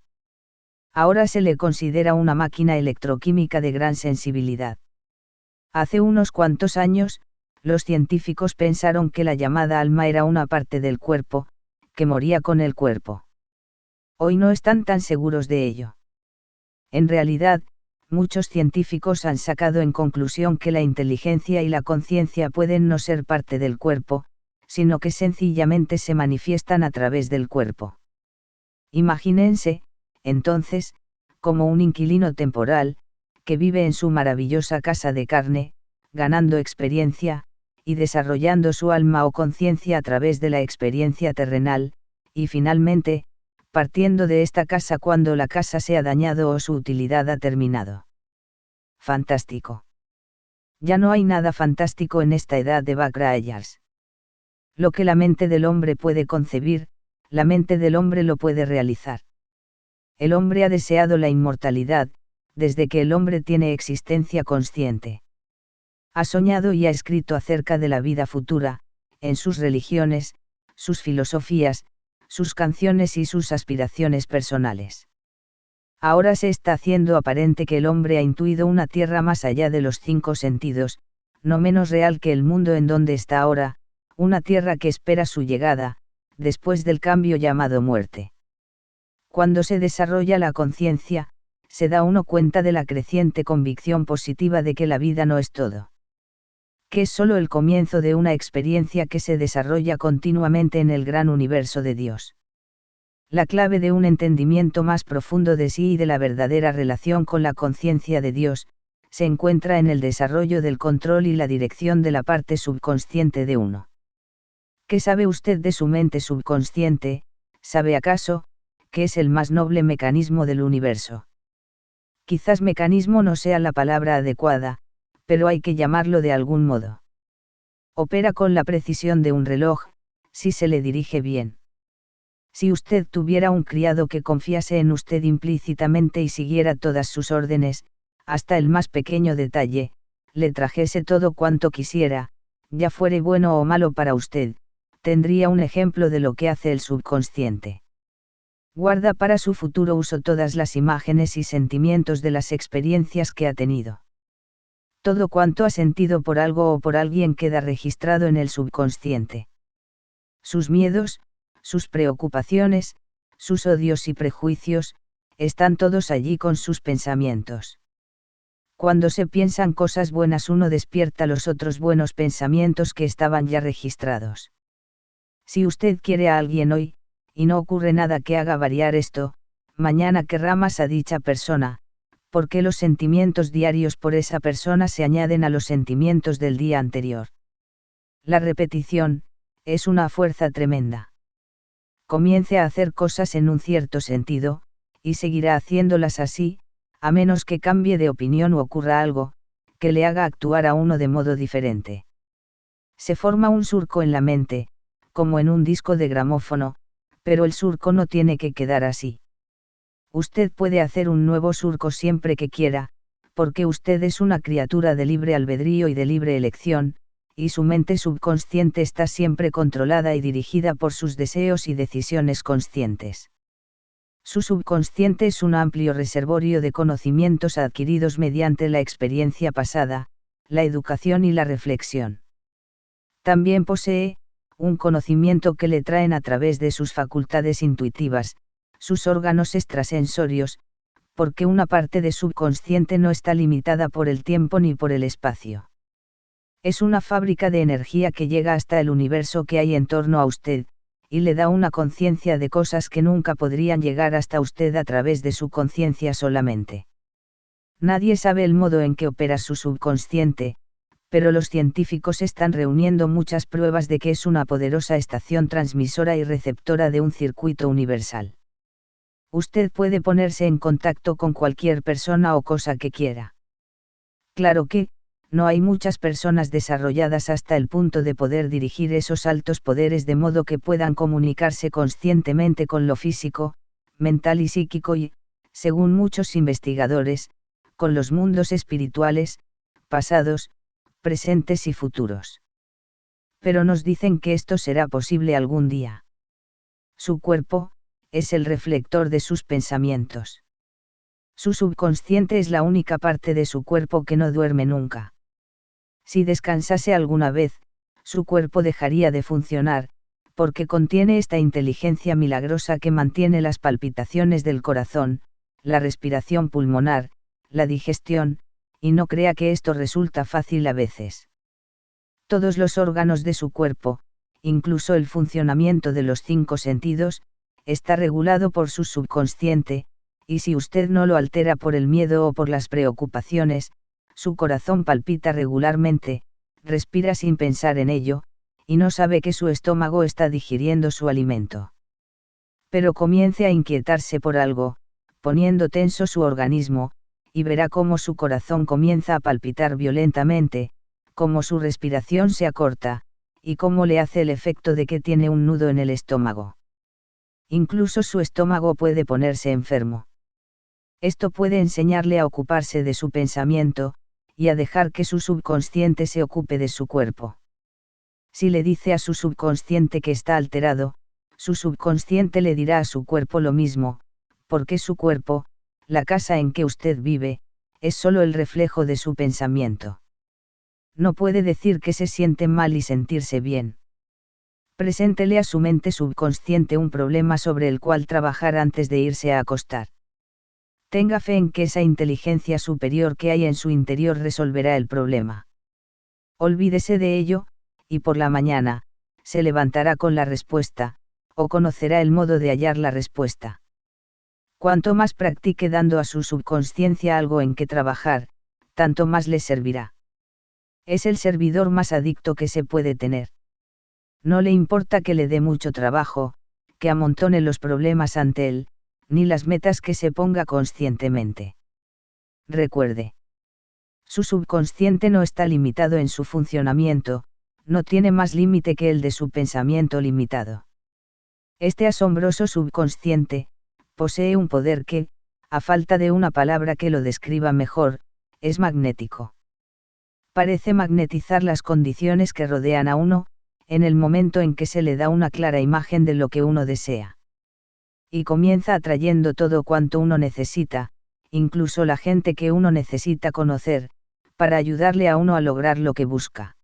Ahora se le considera una máquina electroquímica de gran sensibilidad. Hace unos cuantos años, los científicos pensaron que la llamada alma era una parte del cuerpo, que moría con el cuerpo. Hoy no están tan seguros de ello. En realidad, muchos científicos han sacado en conclusión que la inteligencia y la conciencia pueden no ser parte del cuerpo, sino que sencillamente se manifiestan a través del cuerpo. Imagínense, entonces, como un inquilino temporal, que vive en su maravillosa casa de carne, ganando experiencia, y desarrollando su alma o conciencia a través de la experiencia terrenal, y finalmente, partiendo de esta casa cuando la casa se ha dañado o su utilidad ha terminado. Fantástico. Ya no hay nada fantástico en esta edad de backrayers. Lo que la mente del hombre puede concebir, la mente del hombre lo puede realizar. El hombre ha deseado la inmortalidad, desde que el hombre tiene existencia consciente. Ha soñado y ha escrito acerca de la vida futura, en sus religiones, sus filosofías, sus canciones y sus aspiraciones personales. Ahora se está haciendo aparente que el hombre ha intuido una tierra más allá de los 5 sentidos, no menos real que el mundo en donde está ahora, una tierra que espera su llegada, después del cambio llamado muerte. Cuando se desarrolla la conciencia, se da uno cuenta de la creciente convicción positiva de que la vida no es todo. Que es solo el comienzo de una experiencia que se desarrolla continuamente en el gran universo de Dios. La clave de un entendimiento más profundo de sí y de la verdadera relación con la conciencia de Dios, se encuentra en el desarrollo del control y la dirección de la parte subconsciente de uno. ¿Qué sabe usted de su mente subconsciente? ¿Sabe acaso, que es el más noble mecanismo del universo? Quizás mecanismo no sea la palabra adecuada, pero hay que llamarlo de algún modo. Opera con la precisión de un reloj, si se le dirige bien. Si usted tuviera un criado que confiase en usted implícitamente y siguiera todas sus órdenes, hasta el más pequeño detalle, le trajese todo cuanto quisiera, ya fuere bueno o malo para usted, tendría un ejemplo de lo que hace el subconsciente. Guarda para su futuro uso todas las imágenes y sentimientos de las experiencias que ha tenido. Todo cuanto ha sentido por algo o por alguien queda registrado en el subconsciente. Sus miedos, sus preocupaciones, sus odios y prejuicios, están todos allí con sus pensamientos. Cuando se piensan cosas buenas uno despierta los otros buenos pensamientos que estaban ya registrados. Si usted quiere a alguien hoy, y no ocurre nada que haga variar esto, mañana querrá más a dicha persona, porque los sentimientos diarios por esa persona se añaden a los sentimientos del día anterior. La repetición, es una fuerza tremenda. Comience a hacer cosas en un cierto sentido, y seguirá haciéndolas así, a menos que cambie de opinión o ocurra algo, que le haga actuar a uno de modo diferente. Se forma un surco en la mente, como en un disco de gramófono, pero el surco no tiene que quedar así. Usted puede hacer un nuevo surco siempre que quiera, porque usted es una criatura de libre albedrío y de libre elección, y su mente subconsciente está siempre controlada y dirigida por sus deseos y decisiones conscientes. Su subconsciente es un amplio reservorio de conocimientos adquiridos mediante la experiencia pasada, la educación y la reflexión. También posee un conocimiento que le traen a través de sus facultades intuitivas, sus órganos extrasensorios, porque una parte de subconsciente no está limitada por el tiempo ni por el espacio. Es una fábrica de energía que llega hasta el universo que hay en torno a usted, y le da una conciencia de cosas que nunca podrían llegar hasta usted a través de su conciencia solamente. Nadie sabe el modo en que opera su subconsciente, pero los científicos están reuniendo muchas pruebas de que es una poderosa estación transmisora y receptora de un circuito universal. Usted puede ponerse en contacto con cualquier persona o cosa que quiera. Claro que, no hay muchas personas desarrolladas hasta el punto de poder dirigir esos altos poderes de modo que puedan comunicarse conscientemente con lo físico, mental y psíquico y, según muchos investigadores, con los mundos espirituales, pasados, presentes y futuros. Pero nos dicen que esto será posible algún día. Su cuerpo, es el reflector de sus pensamientos. Su subconsciente es la única parte de su cuerpo que no duerme nunca. Si descansase alguna vez, su cuerpo dejaría de funcionar, porque contiene esta inteligencia milagrosa que mantiene las palpitaciones del corazón, la respiración pulmonar, la digestión, y no crea que esto resulta fácil a veces. Todos los órganos de su cuerpo, incluso el funcionamiento de los 5 sentidos, está regulado por su subconsciente, y si usted no lo altera por el miedo o por las preocupaciones, su corazón palpita regularmente, respira sin pensar en ello, y no sabe que su estómago está digiriendo su alimento. Pero comience a inquietarse por algo, poniendo tenso su organismo, y verá cómo su corazón comienza a palpitar violentamente, cómo su respiración se acorta, y cómo le hace el efecto de que tiene un nudo en el estómago. Incluso su estómago puede ponerse enfermo. Esto puede enseñarle a ocuparse de su pensamiento, y a dejar que su subconsciente se ocupe de su cuerpo. Si le dice a su subconsciente que está alterado, su subconsciente le dirá a su cuerpo lo mismo, porque su cuerpo, la casa en que usted vive, es solo el reflejo de su pensamiento. No puede decir que se siente mal y sentirse bien. Preséntele a su mente subconsciente un problema sobre el cual trabajar antes de irse a acostar. Tenga fe en que esa inteligencia superior que hay en su interior resolverá el problema. Olvídese de ello, y por la mañana, se levantará con la respuesta, o conocerá el modo de hallar la respuesta. Cuanto más practique dando a su subconsciencia algo en que trabajar, tanto más le servirá. Es el servidor más adicto que se puede tener. No le importa que le dé mucho trabajo, que amontone los problemas ante él, ni las metas que se ponga conscientemente. Recuerde. Su subconsciente no está limitado en su funcionamiento, no tiene más límite que el de su pensamiento limitado. Este asombroso subconsciente, posee un poder que, a falta de una palabra que lo describa mejor, es magnético. Parece magnetizar las condiciones que rodean a uno, en el momento en que se le da una clara imagen de lo que uno desea. Y comienza atrayendo todo cuanto uno necesita, incluso la gente que uno necesita conocer, para ayudarle a uno a lograr lo que busca.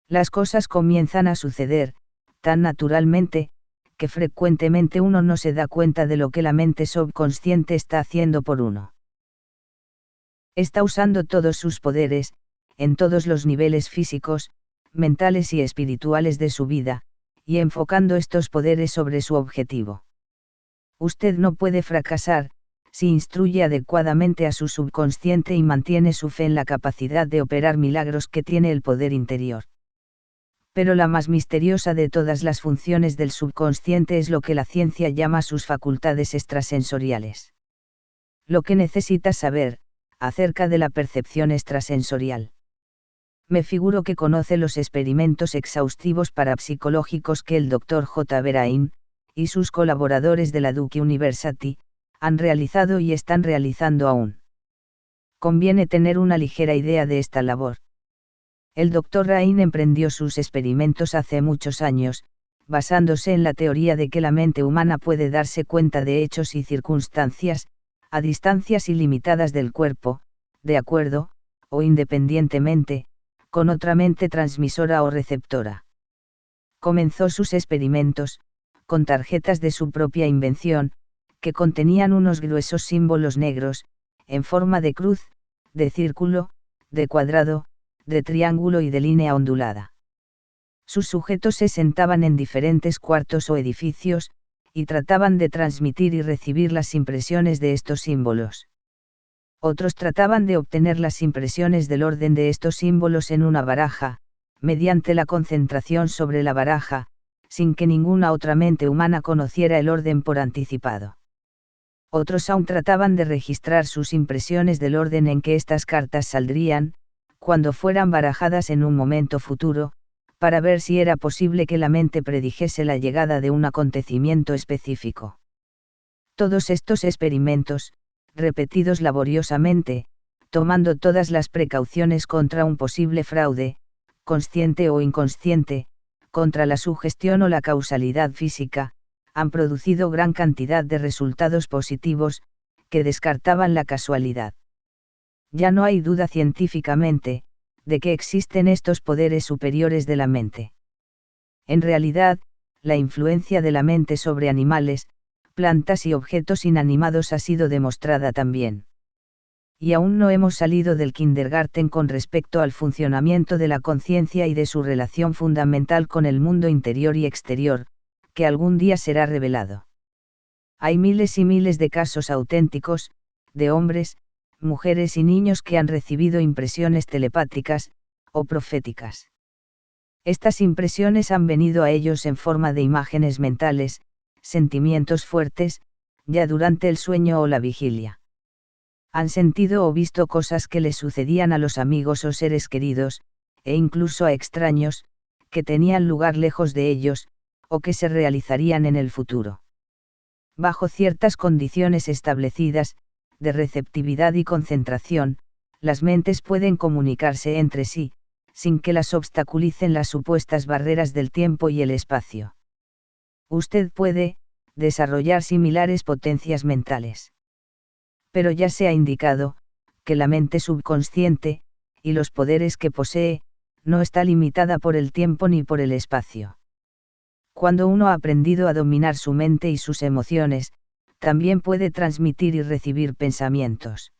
Las cosas comienzan a suceder, tan naturalmente, que frecuentemente uno no se da cuenta de lo que la mente subconsciente está haciendo por uno. Está usando todos sus poderes, en todos los niveles físicos, mentales y espirituales de su vida, y enfocando estos poderes sobre su objetivo. Usted no puede fracasar, si instruye adecuadamente a su subconsciente y mantiene su fe en la capacidad de operar milagros que tiene el poder interior. Pero la más misteriosa de todas las funciones del subconsciente es lo que la ciencia llama sus facultades extrasensoriales. Lo que necesitas saber, acerca de la percepción extrasensorial. Me figuro que conoce los experimentos exhaustivos parapsicológicos que el Dr. J. Berain, y sus colaboradores de la Duke University, han realizado y están realizando aún. Conviene tener una ligera idea de esta labor. El Dr. Rain emprendió sus experimentos hace muchos años, basándose en la teoría de que la mente humana puede darse cuenta de hechos y circunstancias, a distancias ilimitadas del cuerpo, de acuerdo, o independientemente, con otra mente transmisora o receptora. Comenzó sus experimentos, con tarjetas de su propia invención, que contenían unos gruesos símbolos negros, en forma de cruz, de círculo, de cuadrado, de triángulo y de línea ondulada. Sus sujetos se sentaban en diferentes cuartos o edificios, y trataban de transmitir y recibir las impresiones de estos símbolos. Otros trataban de obtener las impresiones del orden de estos símbolos en una baraja, mediante la concentración sobre la baraja, sin que ninguna otra mente humana conociera el orden por anticipado. Otros aún trataban de registrar sus impresiones del orden en que estas cartas saldrían, cuando fueran barajadas en un momento futuro, para ver si era posible que la mente predijese la llegada de un acontecimiento específico. Todos estos experimentos, repetidos laboriosamente, tomando todas las precauciones contra un posible fraude, consciente o inconsciente, contra la sugestión o la causalidad física, han producido gran cantidad de resultados positivos, que descartaban la casualidad. Ya no hay duda científicamente, de que existen estos poderes superiores de la mente. En realidad, la influencia de la mente sobre animales, plantas y objetos inanimados ha sido demostrada también. Y aún no hemos salido del kindergarten con respecto al funcionamiento de la conciencia y de su relación fundamental con el mundo interior y exterior, que algún día será revelado. Hay miles y miles de casos auténticos, de hombres, mujeres y niños que han recibido impresiones telepáticas, o proféticas. Estas impresiones han venido a ellos en forma de imágenes mentales, sentimientos fuertes, ya durante el sueño o la vigilia. Han sentido o visto cosas que les sucedían a los amigos o seres queridos, e incluso a extraños, que tenían lugar lejos de ellos, o que se realizarían en el futuro. Bajo ciertas condiciones establecidas, de receptividad y concentración, las mentes pueden comunicarse entre sí, sin que las obstaculicen las supuestas barreras del tiempo y el espacio. Usted puede desarrollar similares potencias mentales. Pero ya se ha indicado, que la mente subconsciente, y los poderes que posee, no está limitada por el tiempo ni por el espacio. Cuando uno ha aprendido a dominar su mente y sus emociones, también puede transmitir y recibir pensamientos.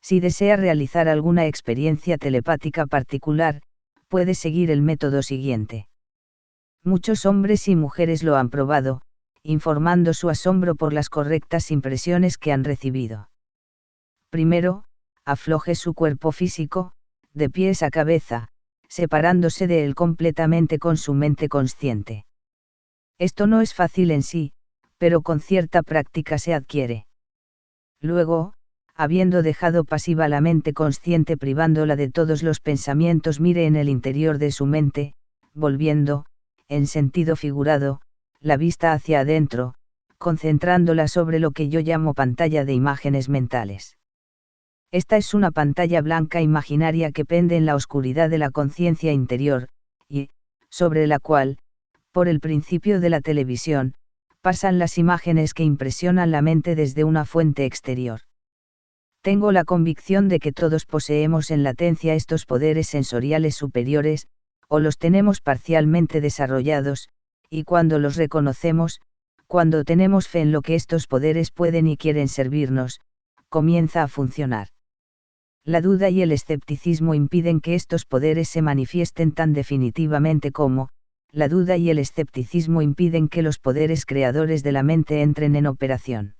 Si desea realizar alguna experiencia telepática particular, puede seguir el método siguiente. Muchos hombres y mujeres lo han probado, informando su asombro por las correctas impresiones que han recibido. Primero, afloje su cuerpo físico, de pies a cabeza, separándose de él completamente con su mente consciente. Esto no es fácil en sí, pero con cierta práctica se adquiere. Luego, habiendo dejado pasiva la mente consciente privándola de todos los pensamientos, mire en el interior de su mente, volviendo, en sentido figurado, la vista hacia adentro, concentrándola sobre lo que yo llamo pantalla de imágenes mentales. Esta es una pantalla blanca imaginaria que pende en la oscuridad de la conciencia interior, y, sobre la cual, por el principio de la televisión, pasan las imágenes que impresionan la mente desde una fuente exterior. Tengo la convicción de que todos poseemos en latencia estos poderes sensoriales superiores, o los tenemos parcialmente desarrollados, y cuando los reconocemos, cuando tenemos fe en lo que estos poderes pueden y quieren servirnos, comienza a funcionar. La duda y el escepticismo impiden que estos poderes se manifiesten tan definitivamente como, la duda y el escepticismo impiden que los poderes creadores de la mente entren en operación.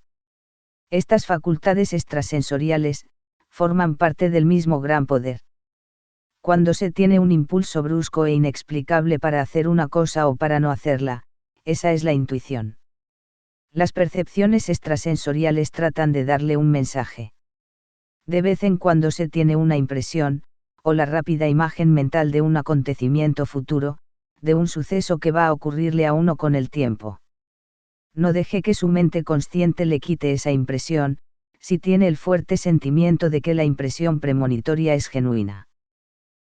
Estas facultades extrasensoriales forman parte del mismo gran poder. Cuando se tiene un impulso brusco e inexplicable para hacer una cosa o para no hacerla, esa es la intuición. Las percepciones extrasensoriales tratan de darle un mensaje. De vez en cuando se tiene una impresión, o la rápida imagen mental de un acontecimiento futuro, de un suceso que va a ocurrirle a uno con el tiempo. No deje que su mente consciente le quite esa impresión, si tiene el fuerte sentimiento de que la impresión premonitoria es genuina.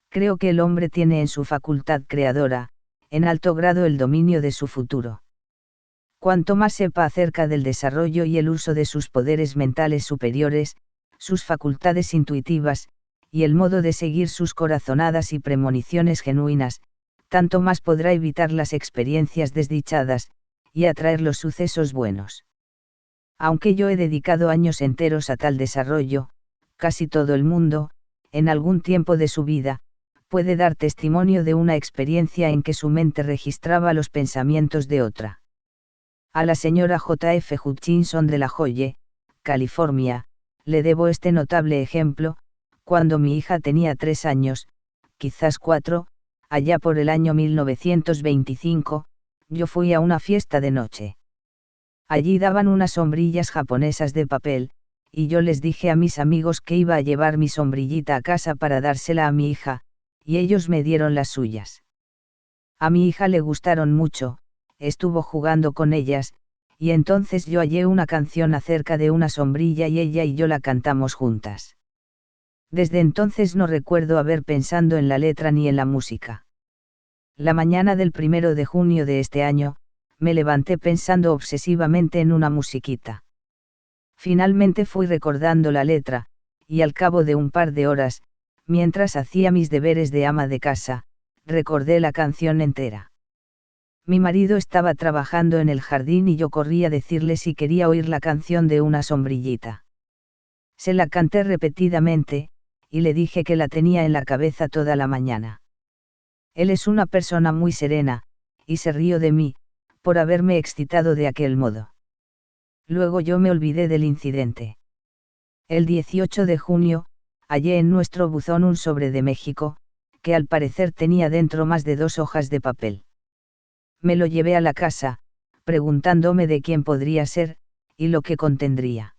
Creo que el hombre tiene en su facultad creadora, en alto grado el dominio de su futuro. Cuanto más sepa acerca del desarrollo y el uso de sus poderes mentales superiores, sus facultades intuitivas, y el modo de seguir sus corazonadas y premoniciones genuinas, tanto más podrá evitar las experiencias desdichadas, y atraer los sucesos buenos. Aunque yo he dedicado años enteros a tal desarrollo, casi todo el mundo, en algún tiempo de su vida, puede dar testimonio de una experiencia en que su mente registraba los pensamientos de otra. A la señora J. F. Hutchinson de La Jolle, California, le debo este notable ejemplo. Cuando mi hija tenía 3 años, quizás 4, allá por el año 1925, yo fui a una fiesta de noche. Allí daban unas sombrillas japonesas de papel, y yo les dije a mis amigos que iba a llevar mi sombrillita a casa para dársela a mi hija, y ellos me dieron las suyas. A mi hija le gustaron mucho, estuvo jugando con ellas, y entonces yo hallé una canción acerca de una sombrilla y ella y yo la cantamos juntas. Desde entonces no recuerdo haber pensado en la letra ni en la música. La mañana del 1 de junio de este año, me levanté pensando obsesivamente en una musiquita. Finalmente fui recordando la letra, y al cabo de un par de horas, mientras hacía mis deberes de ama de casa, recordé la canción entera. Mi marido estaba trabajando en el jardín y yo corrí a decirle si quería oír la canción de una sombrillita. Se la canté repetidamente, y le dije que la tenía en la cabeza toda la mañana. Él es una persona muy serena, y se rió de mí, por haberme excitado de aquel modo. Luego yo me olvidé del incidente. El 18 de junio, hallé en nuestro buzón un sobre de México, que al parecer tenía dentro más de 2 hojas de papel. Me lo llevé a la casa, preguntándome de quién podría ser, y lo que contendría.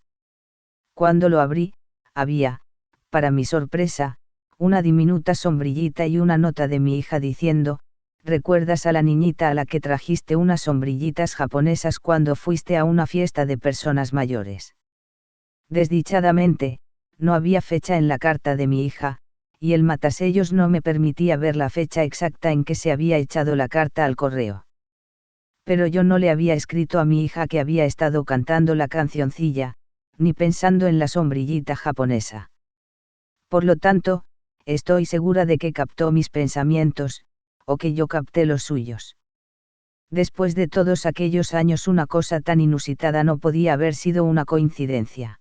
Cuando lo abrí, había, para mi sorpresa, una diminuta sombrillita y una nota de mi hija diciendo: ¿recuerdas a la niñita a la que trajiste unas sombrillitas japonesas cuando fuiste a una fiesta de personas mayores? Desdichadamente, no había fecha en la carta de mi hija, y el matasellos no me permitía ver la fecha exacta en que se había echado la carta al correo. Pero yo no le había escrito a mi hija que había estado cantando la cancioncilla, ni pensando en la sombrillita japonesa. Por lo tanto, estoy segura de que captó mis pensamientos, o que yo capté los suyos. Después de todos aquellos años una cosa tan inusitada no podía haber sido una coincidencia.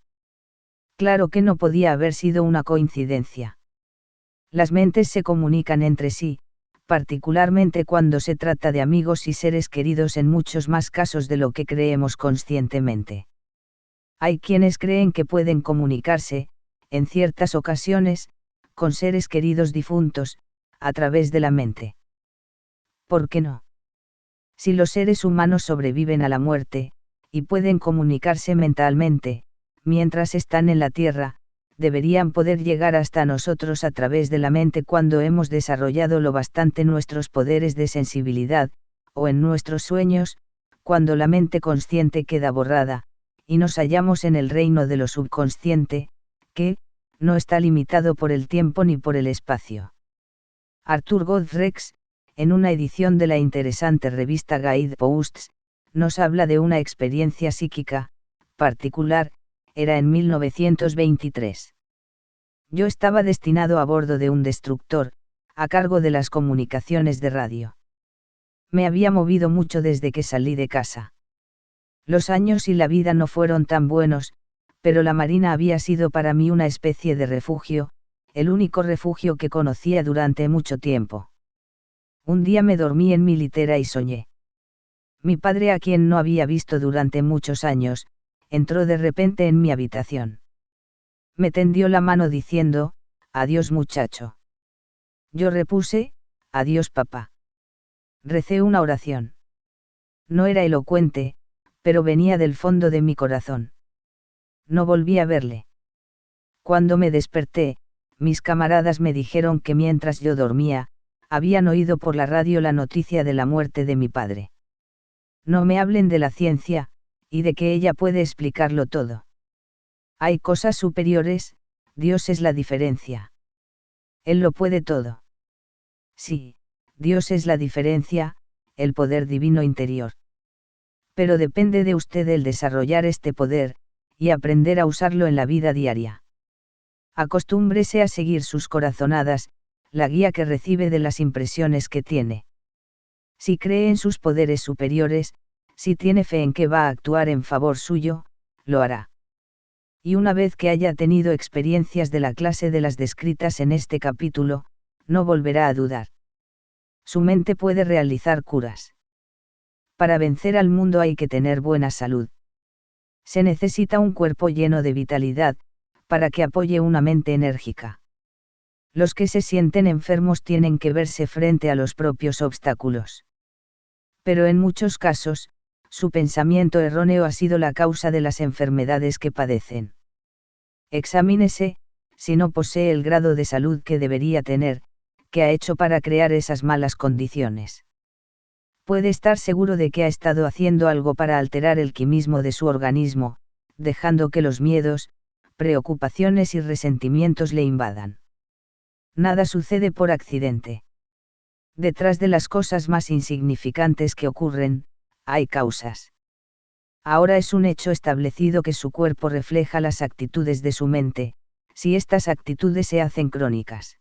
Claro que no podía haber sido una coincidencia. Las mentes se comunican entre sí, particularmente cuando se trata de amigos y seres queridos en muchos más casos de lo que creemos conscientemente. Hay quienes creen que pueden comunicarse, en ciertas ocasiones, con seres queridos difuntos, a través de la mente. ¿Por qué no? Si los seres humanos sobreviven a la muerte, y pueden comunicarse mentalmente, mientras están en la Tierra, deberían poder llegar hasta nosotros a través de la mente cuando hemos desarrollado lo bastante nuestros poderes de sensibilidad, o en nuestros sueños, cuando la mente consciente queda borrada, y nos hallamos en el reino de lo subconsciente, que, no está limitado por el tiempo ni por el espacio. Arthur Godfrex, en una edición de la interesante revista Guideposts, nos habla de una experiencia psíquica particular. Era en 1923. Yo estaba destinado a bordo de un destructor, a cargo de las comunicaciones de radio. Me había movido mucho desde que salí de casa. Los años y la vida no fueron tan buenos, pero la marina había sido para mí una especie de refugio, el único refugio que conocía durante mucho tiempo. Un día me dormí en mi litera y soñé. Mi padre, a quien no había visto durante muchos años, entró de repente en mi habitación. Me tendió la mano diciendo, «Adiós muchacho». Yo repuse, «Adiós papá». Recé una oración. No era elocuente, pero venía del fondo de mi corazón. No volví a verle. Cuando me desperté, mis camaradas me dijeron que mientras yo dormía, habían oído por la radio la noticia de la muerte de mi padre. No me hablen de la ciencia, y de que ella puede explicarlo todo. Hay cosas superiores, Dios es la diferencia. Él lo puede todo. Sí, Dios es la diferencia, el poder divino interior. Pero depende de usted el desarrollar este poder, y aprender a usarlo en la vida diaria. Acostúmbrese a seguir sus corazonadas, la guía que recibe de las impresiones que tiene. Si cree en sus poderes superiores, si tiene fe en que va a actuar en favor suyo, lo hará. Y una vez que haya tenido experiencias de la clase de las descritas en este capítulo, no volverá a dudar. Su mente puede realizar curas. Para vencer al mundo hay que tener buena salud. Se necesita un cuerpo lleno de vitalidad, para que apoye una mente enérgica. Los que se sienten enfermos tienen que verse frente a los propios obstáculos. Pero en muchos casos, su pensamiento erróneo ha sido la causa de las enfermedades que padecen. Examínese, si no posee el grado de salud que debería tener, ¿qué ha hecho para crear esas malas condiciones? Puede estar seguro de que ha estado haciendo algo para alterar el quimismo de su organismo, dejando que los miedos, preocupaciones y resentimientos le invadan. Nada sucede por accidente. Detrás de las cosas más insignificantes que ocurren, hay causas. Ahora es un hecho establecido que su cuerpo refleja las actitudes de su mente, si estas actitudes se hacen crónicas.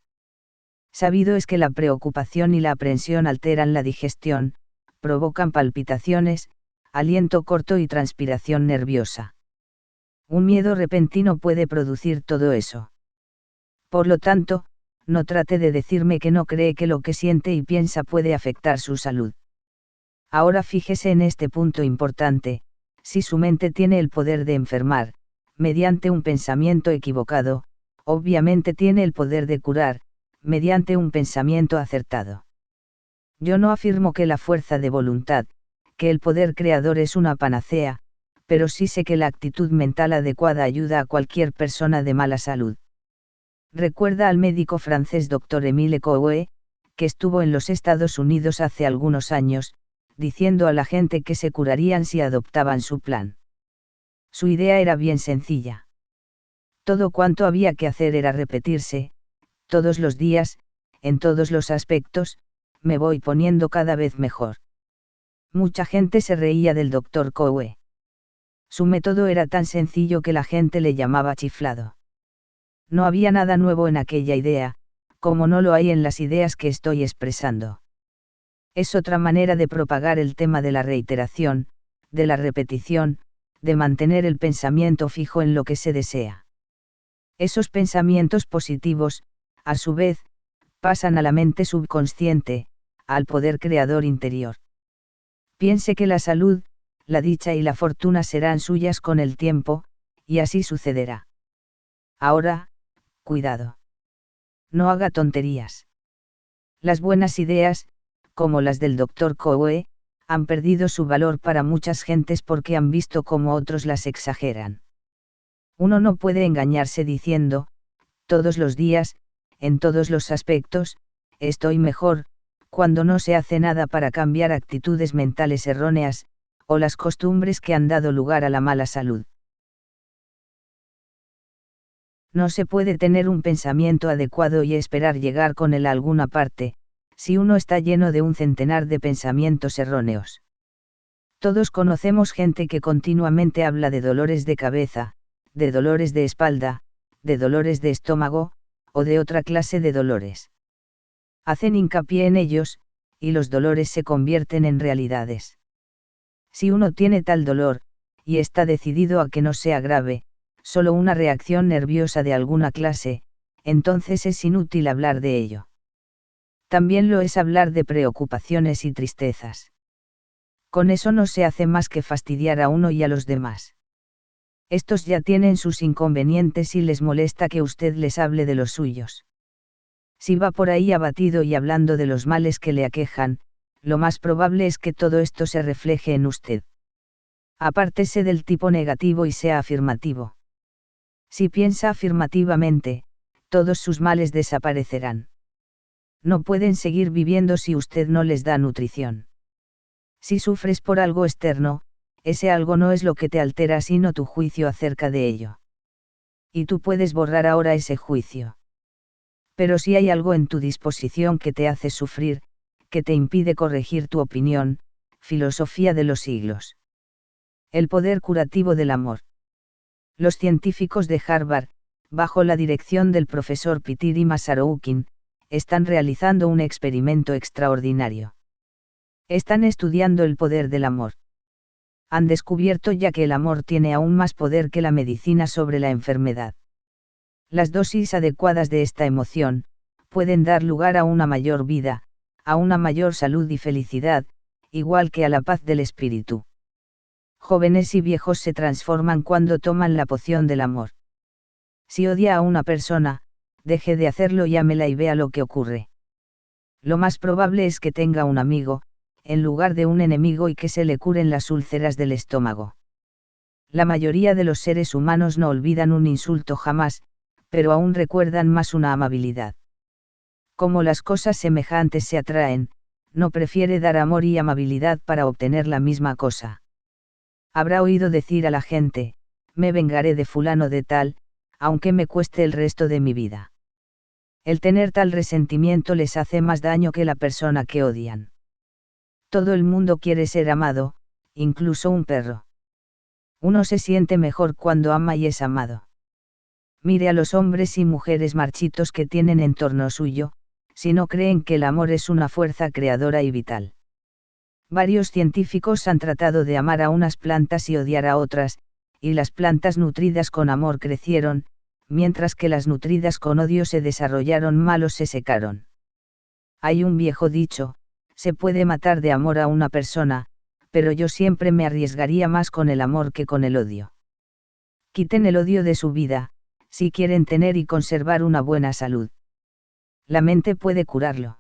Sabido es que la preocupación y la aprensión alteran la digestión, provocan palpitaciones, aliento corto y transpiración nerviosa. Un miedo repentino puede producir todo eso. Por lo tanto, no trate de decirme que no cree que lo que siente y piensa puede afectar su salud. Ahora fíjese en este punto importante: si su mente tiene el poder de enfermar, mediante un pensamiento equivocado, obviamente tiene el poder de curar, mediante un pensamiento acertado. Yo no afirmo que la fuerza de voluntad, que el poder creador es una panacea, pero sí sé que la actitud mental adecuada ayuda a cualquier persona de mala salud. Recuerda al médico francés Dr. Émile Coué, que estuvo en los Estados Unidos hace algunos años, diciendo a la gente que se curarían si adoptaban su plan. Su idea era bien sencilla. Todo cuanto había que hacer era repetirse, todos los días, en todos los aspectos, me voy poniendo cada vez mejor. Mucha gente se reía del Dr. Coué. Su método era tan sencillo que la gente le llamaba chiflado. No había nada nuevo en aquella idea, como no lo hay en las ideas que estoy expresando. Es otra manera de propagar el tema de la reiteración, de la repetición, de mantener el pensamiento fijo en lo que se desea. Esos pensamientos positivos, a su vez, pasan a la mente subconsciente, al poder creador interior. Piense que la salud, la dicha y la fortuna serán suyas con el tiempo, y así sucederá. Ahora, cuidado. No haga tonterías. Las buenas ideas, como las del Dr. Coué, han perdido su valor para muchas gentes porque han visto cómo otros las exageran. Uno no puede engañarse diciendo, todos los días, en todos los aspectos, estoy mejor, cuando no se hace nada para cambiar actitudes mentales erróneas, o las costumbres que han dado lugar a la mala salud. No se puede tener un pensamiento adecuado y esperar llegar con él a alguna parte, si uno está lleno de un centenar de pensamientos erróneos. Todos conocemos gente que continuamente habla de dolores de cabeza, de dolores de espalda, de dolores de estómago, o de otra clase de dolores. Hacen hincapié en ellos, y los dolores se convierten en realidades. Si uno tiene tal dolor, y está decidido a que no sea grave, solo una reacción nerviosa de alguna clase, entonces es inútil hablar de ello. También lo es hablar de preocupaciones y tristezas. Con eso no se hace más que fastidiar a uno y a los demás. Estos ya tienen sus inconvenientes y les molesta que usted les hable de los suyos. Si va por ahí abatido y hablando de los males que le aquejan, lo más probable es que todo esto se refleje en usted. Apártese del tipo negativo y sea afirmativo. Si piensa afirmativamente, todos sus males desaparecerán. No pueden seguir viviendo si usted no les da nutrición. Si sufres por algo externo, ese algo no es lo que te altera sino tu juicio acerca de ello. Y tú puedes borrar ahora ese juicio. Pero si hay algo en tu disposición que te hace sufrir, que te impide corregir tu opinión, filosofía de los siglos. El poder curativo del amor. Los científicos de Harvard, bajo la dirección del profesor Pitiri Masaroukin, están realizando un experimento extraordinario. Están estudiando el poder del amor. Han descubierto ya que el amor tiene aún más poder que la medicina sobre la enfermedad. Las dosis adecuadas de esta emoción, pueden dar lugar a una mayor vida, a una mayor salud y felicidad, igual que a la paz del espíritu. Jóvenes y viejos se transforman cuando toman la poción del amor. Si odia a una persona, deje de hacerlo y ámela y vea lo que ocurre. Lo más probable es que tenga un amigo, en lugar de un enemigo y que se le curen las úlceras del estómago. La mayoría de los seres humanos no olvidan un insulto jamás, pero aún recuerdan más una amabilidad. Como las cosas semejantes se atraen, no prefiere dar amor y amabilidad para obtener la misma cosa. Habrá oído decir a la gente, me vengaré de fulano de tal, aunque me cueste el resto de mi vida. El tener tal resentimiento les hace más daño que la persona que odian. Todo el mundo quiere ser amado, incluso un perro. Uno se siente mejor cuando ama y es amado. Mire a los hombres y mujeres marchitos que tienen en torno suyo, si no creen que el amor es una fuerza creadora y vital. Varios científicos han tratado de amar a unas plantas y odiar a otras, y las plantas nutridas con amor crecieron, mientras que las nutridas con odio se desarrollaron mal o se secaron. Hay un viejo dicho, se puede matar de amor a una persona, pero yo siempre me arriesgaría más con el amor que con el odio. Quiten el odio de su vida, si quieren tener y conservar una buena salud. La mente puede curarlo.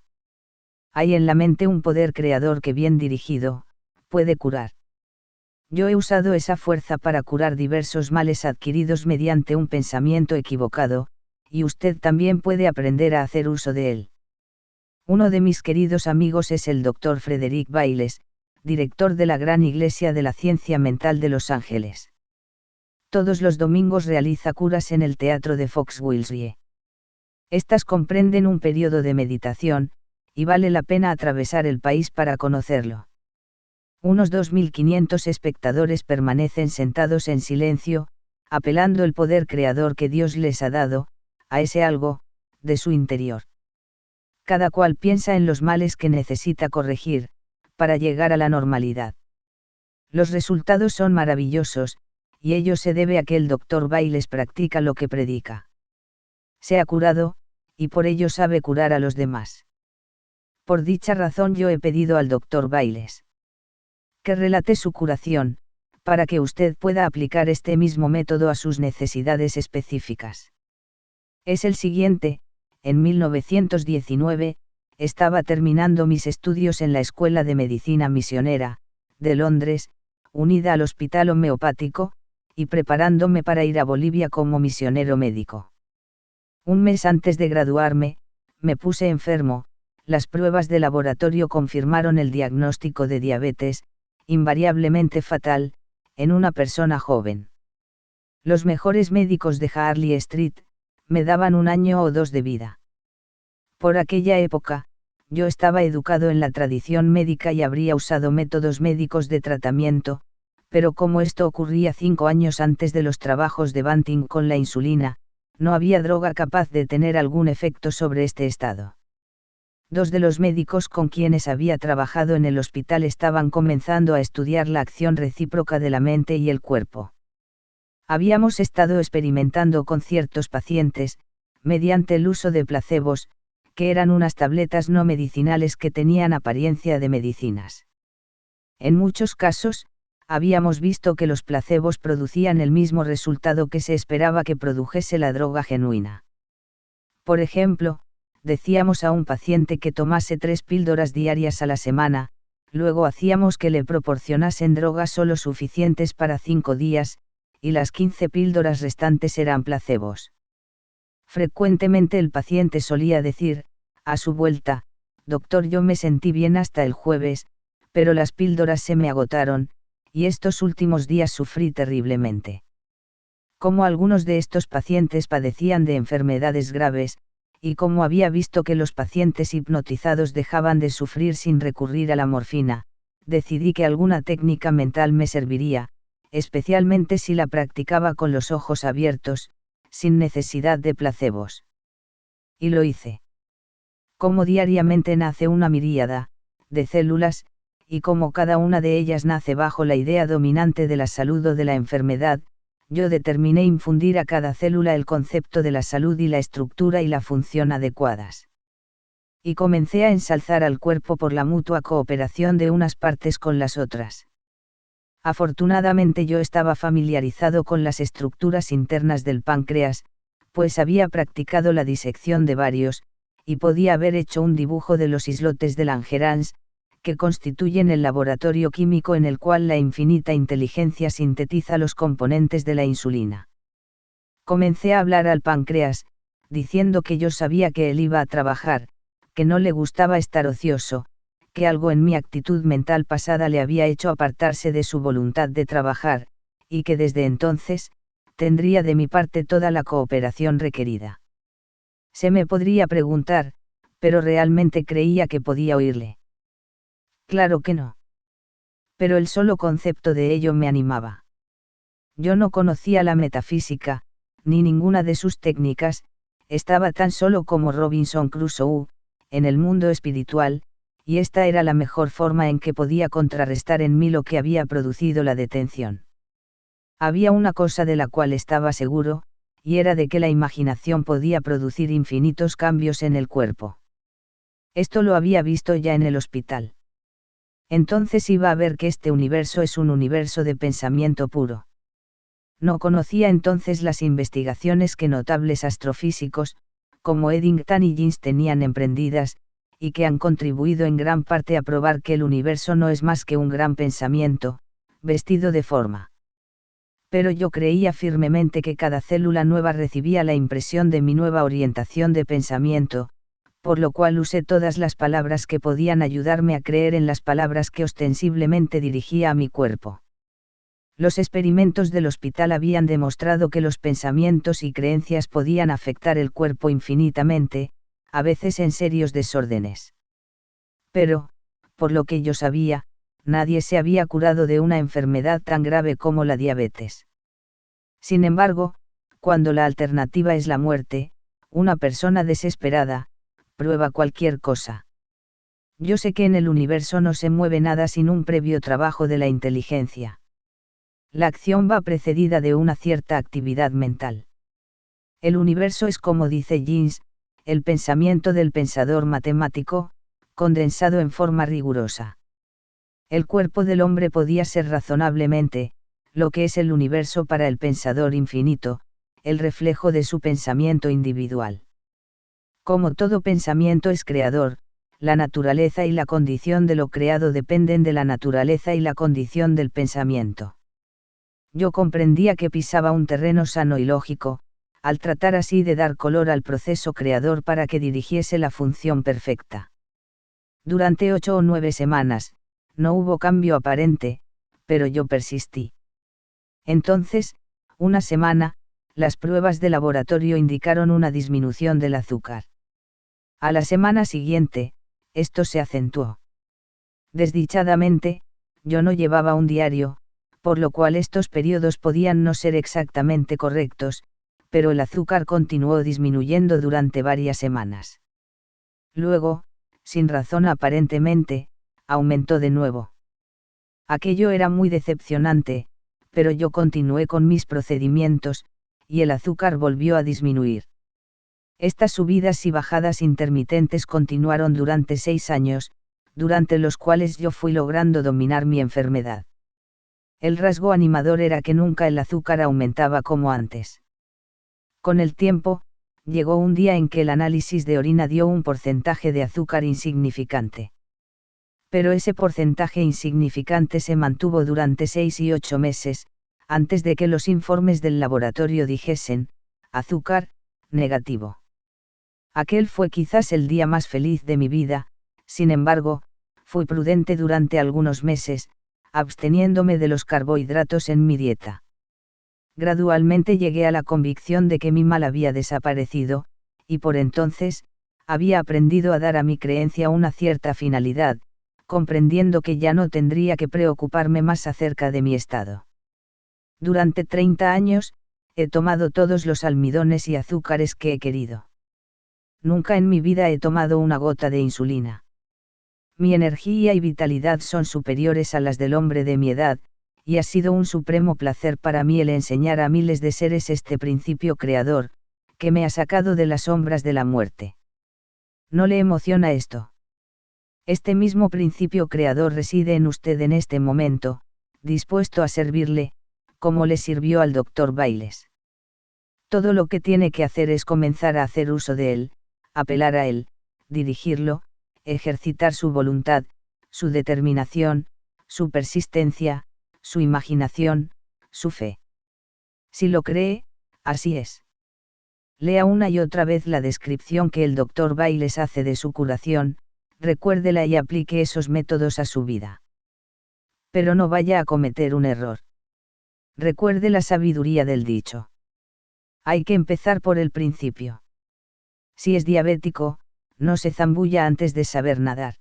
Hay en la mente un poder creador que bien dirigido, puede curar. Yo he usado esa fuerza para curar diversos males adquiridos mediante un pensamiento equivocado, y usted también puede aprender a hacer uso de él. Uno de mis queridos amigos es el Dr. Frederick Bayles, director de la Gran Iglesia de la Ciencia Mental de Los Ángeles. Todos los domingos realiza curas en el teatro de Fox-Wilshire. Estas comprenden un periodo de meditación, y vale la pena atravesar el país para conocerlo. Unos 2.500 espectadores permanecen sentados en silencio, apelando el poder creador que Dios les ha dado, a ese algo, de su interior. Cada cual piensa en los males que necesita corregir, para llegar a la normalidad. Los resultados son maravillosos, y ello se debe a que el Dr. Bayles practica lo que predica. Se ha curado, y por ello sabe curar a los demás. Por dicha razón yo he pedido al Dr. Bayles que relate su curación, para que usted pueda aplicar este mismo método a sus necesidades específicas. Es el siguiente: en 1919, estaba terminando mis estudios en la Escuela de Medicina Misionera, de Londres, unida al Hospital Homeopático, y preparándome para ir a Bolivia como misionero médico. Un mes antes de graduarme, me puse enfermo, las pruebas de laboratorio confirmaron el diagnóstico de diabetes, invariablemente fatal, en una persona joven. Los mejores médicos de Harley Street, me daban 1 año o 2 de vida. Por aquella época, yo estaba educado en la tradición médica y habría usado métodos médicos de tratamiento, pero como esto ocurría 5 años antes de los trabajos de Banting con la insulina, no había droga capaz de tener algún efecto sobre este estado. 2 de los médicos con quienes había trabajado en el hospital estaban comenzando a estudiar la acción recíproca de la mente y el cuerpo. Habíamos estado experimentando con ciertos pacientes, mediante el uso de placebos, que eran unas tabletas no medicinales que tenían apariencia de medicinas. En muchos casos, habíamos visto que los placebos producían el mismo resultado que se esperaba que produjese la droga genuina. Por ejemplo, decíamos a un paciente que tomase 3 píldoras diarias a la semana, luego hacíamos que le proporcionasen drogas solo suficientes para 5 días, y las 15 píldoras restantes eran placebos. Frecuentemente el paciente solía decir, a su vuelta: doctor, yo me sentí bien hasta el jueves, pero las píldoras se me agotaron, y estos últimos días sufrí terriblemente. Como algunos de estos pacientes padecían de enfermedades graves, y como había visto que los pacientes hipnotizados dejaban de sufrir sin recurrir a la morfina, decidí que alguna técnica mental me serviría, especialmente si la practicaba con los ojos abiertos, sin necesidad de placebos. Y lo hice. Como diariamente nace una miríada de células, y como cada una de ellas nace bajo la idea dominante de la salud o de la enfermedad, yo determiné infundir a cada célula el concepto de la salud y la estructura y la función adecuadas. Y comencé a ensalzar al cuerpo por la mutua cooperación de unas partes con las otras. Afortunadamente yo estaba familiarizado con las estructuras internas del páncreas, pues había practicado la disección de varios, y podía haber hecho un dibujo de los islotes de Langerhans, que constituyen el laboratorio químico en el cual la infinita inteligencia sintetiza los componentes de la insulina. Comencé a hablar al páncreas, diciendo que yo sabía que él iba a trabajar, que no le gustaba estar ocioso, que algo en mi actitud mental pasada le había hecho apartarse de su voluntad de trabajar, y que desde entonces, tendría de mi parte toda la cooperación requerida. Se me podría preguntar, pero realmente creía que podía oírle. Claro que no. Pero el solo concepto de ello me animaba. Yo no conocía la metafísica, ni ninguna de sus técnicas, estaba tan solo como Robinson Crusoe, en el mundo espiritual, y esta era la mejor forma en que podía contrarrestar en mí lo que había producido la detención. Había una cosa de la cual estaba seguro, y era de que la imaginación podía producir infinitos cambios en el cuerpo. Esto lo había visto ya en el hospital. Entonces iba a ver que este universo es un universo de pensamiento puro. No conocía entonces las investigaciones que notables astrofísicos, como Eddington y Jeans tenían emprendidas, y que han contribuido en gran parte a probar que el universo no es más que un gran pensamiento, vestido de forma. Pero yo creía firmemente que cada célula nueva recibía la impresión de mi nueva orientación de pensamiento, por lo cual usé todas las palabras que podían ayudarme a creer en las palabras que ostensiblemente dirigía a mi cuerpo. Los experimentos del hospital habían demostrado que los pensamientos y creencias podían afectar el cuerpo infinitamente, a veces en serios desórdenes. Pero, por lo que yo sabía, nadie se había curado de una enfermedad tan grave como la diabetes. Sin embargo, cuando la alternativa es la muerte, una persona desesperada, prueba cualquier cosa. Yo sé que en el universo no se mueve nada sin un previo trabajo de la inteligencia. La acción va precedida de una cierta actividad mental. El universo es, como dice Jeans, el pensamiento del pensador matemático, condensado en forma rigurosa. El cuerpo del hombre podía ser razonablemente, lo que es el universo para el pensador infinito, el reflejo de su pensamiento individual. Como todo pensamiento es creador, la naturaleza y la condición de lo creado dependen de la naturaleza y la condición del pensamiento. Yo comprendía que pisaba un terreno sano y lógico, al tratar así de dar color al proceso creador para que dirigiese la función perfecta. Durante 8 o 9 semanas, no hubo cambio aparente, pero yo persistí. Entonces, una semana, las pruebas de laboratorio indicaron una disminución del azúcar. A la semana siguiente, esto se acentuó. Desdichadamente, yo no llevaba un diario, por lo cual estos periodos podían no ser exactamente correctos, pero el azúcar continuó disminuyendo durante varias semanas. Luego, sin razón aparentemente, aumentó de nuevo. Aquello era muy decepcionante, pero yo continué con mis procedimientos, y el azúcar volvió a disminuir. Estas subidas y bajadas intermitentes continuaron durante 6 años, durante los cuales yo fui logrando dominar mi enfermedad. El rasgo animador era que nunca el azúcar aumentaba como antes. Con el tiempo, llegó un día en que el análisis de orina dio un porcentaje de azúcar insignificante. Pero ese porcentaje insignificante se mantuvo durante 6 y 8 meses, antes de que los informes del laboratorio dijesen, azúcar, negativo. Aquel fue quizás el día más feliz de mi vida, sin embargo, fui prudente durante algunos meses, absteniéndome de los carbohidratos en mi dieta. Gradualmente llegué a la convicción de que mi mal había desaparecido, y por entonces, había aprendido a dar a mi creencia una cierta finalidad, comprendiendo que ya no tendría que preocuparme más acerca de mi estado. Durante 30 años, he tomado todos los almidones y azúcares que he querido. Nunca en mi vida he tomado una gota de insulina. Mi energía y vitalidad son superiores a las del hombre de mi edad, y ha sido un supremo placer para mí el enseñar a miles de seres este principio creador, que me ha sacado de las sombras de la muerte. ¿No le emociona esto? Este mismo principio creador reside en usted en este momento, dispuesto a servirle, como le sirvió al Dr. Bayles. Todo lo que tiene que hacer es comenzar a hacer uso de él, apelar a él, dirigirlo, ejercitar su voluntad, su determinación, su persistencia, su imaginación, su fe. Si lo cree, así es. Lea una y otra vez la descripción que el Dr. Bayles hace de su curación, recuérdela y aplique esos métodos a su vida. Pero no vaya a cometer un error. Recuerde la sabiduría del dicho. Hay que empezar por el principio. Si es diabético, no se zambulla antes de saber nadar.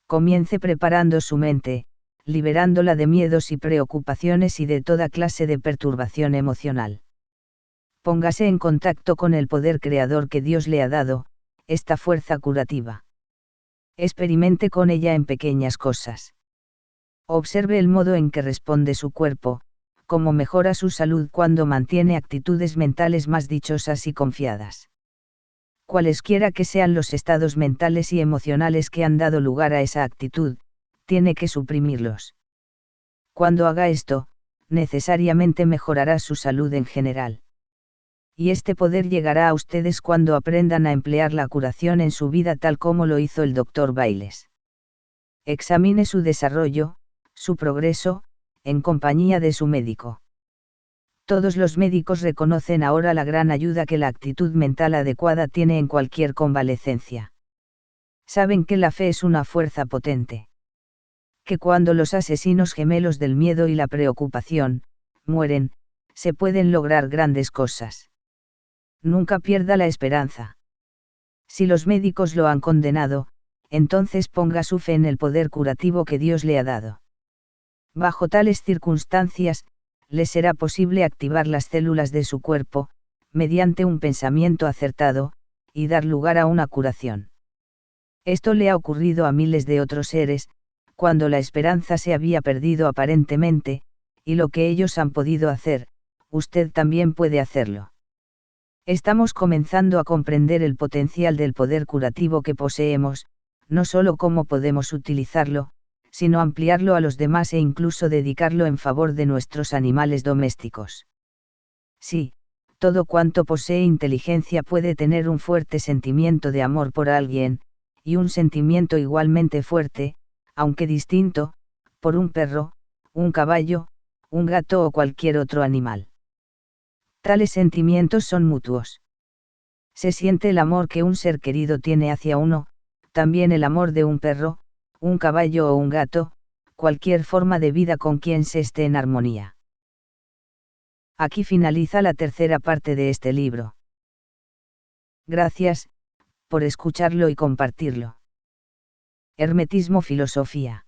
Comience preparando su mente, liberándola de miedos y preocupaciones y de toda clase de perturbación emocional. Póngase en contacto con el poder creador que Dios le ha dado, esta fuerza curativa. Experimente con ella en pequeñas cosas. Observe el modo en que responde su cuerpo, cómo mejora su salud cuando mantiene actitudes mentales más dichosas y confiadas. Cualesquiera que sean los estados mentales y emocionales que han dado lugar a esa actitud, tiene que suprimirlos. Cuando haga esto, necesariamente mejorará su salud en general. Y este poder llegará a ustedes cuando aprendan a emplear la curación en su vida tal como lo hizo el Dr. Bayles. Examine su desarrollo, su progreso, en compañía de su médico. Todos los médicos reconocen ahora la gran ayuda que la actitud mental adecuada tiene en cualquier convalecencia. Saben que la fe es una fuerza potente. Que cuando los asesinos gemelos del miedo y la preocupación mueren, se pueden lograr grandes cosas. Nunca pierda la esperanza. Si los médicos lo han condenado, entonces ponga su fe en el poder curativo que Dios le ha dado. Bajo tales circunstancias, le será posible activar las células de su cuerpo, mediante un pensamiento acertado, y dar lugar a una curación. Esto le ha ocurrido a miles de otros seres, cuando la esperanza se había perdido aparentemente, y lo que ellos han podido hacer, usted también puede hacerlo. Estamos comenzando a comprender el potencial del poder curativo que poseemos, no solo cómo podemos utilizarlo, sino ampliarlo a los demás e incluso dedicarlo en favor de nuestros animales domésticos. Sí, todo cuanto posee inteligencia puede tener un fuerte sentimiento de amor por alguien, y un sentimiento igualmente fuerte, aunque distinto, por un perro, un caballo, un gato o cualquier otro animal. Tales sentimientos son mutuos. Se siente el amor que un ser querido tiene hacia uno, también el amor de un perro, un caballo o un gato, cualquier forma de vida con quien se esté en armonía. Aquí finaliza la tercera parte de este libro. Gracias, por escucharlo y compartirlo. Hermetismo Filosofía.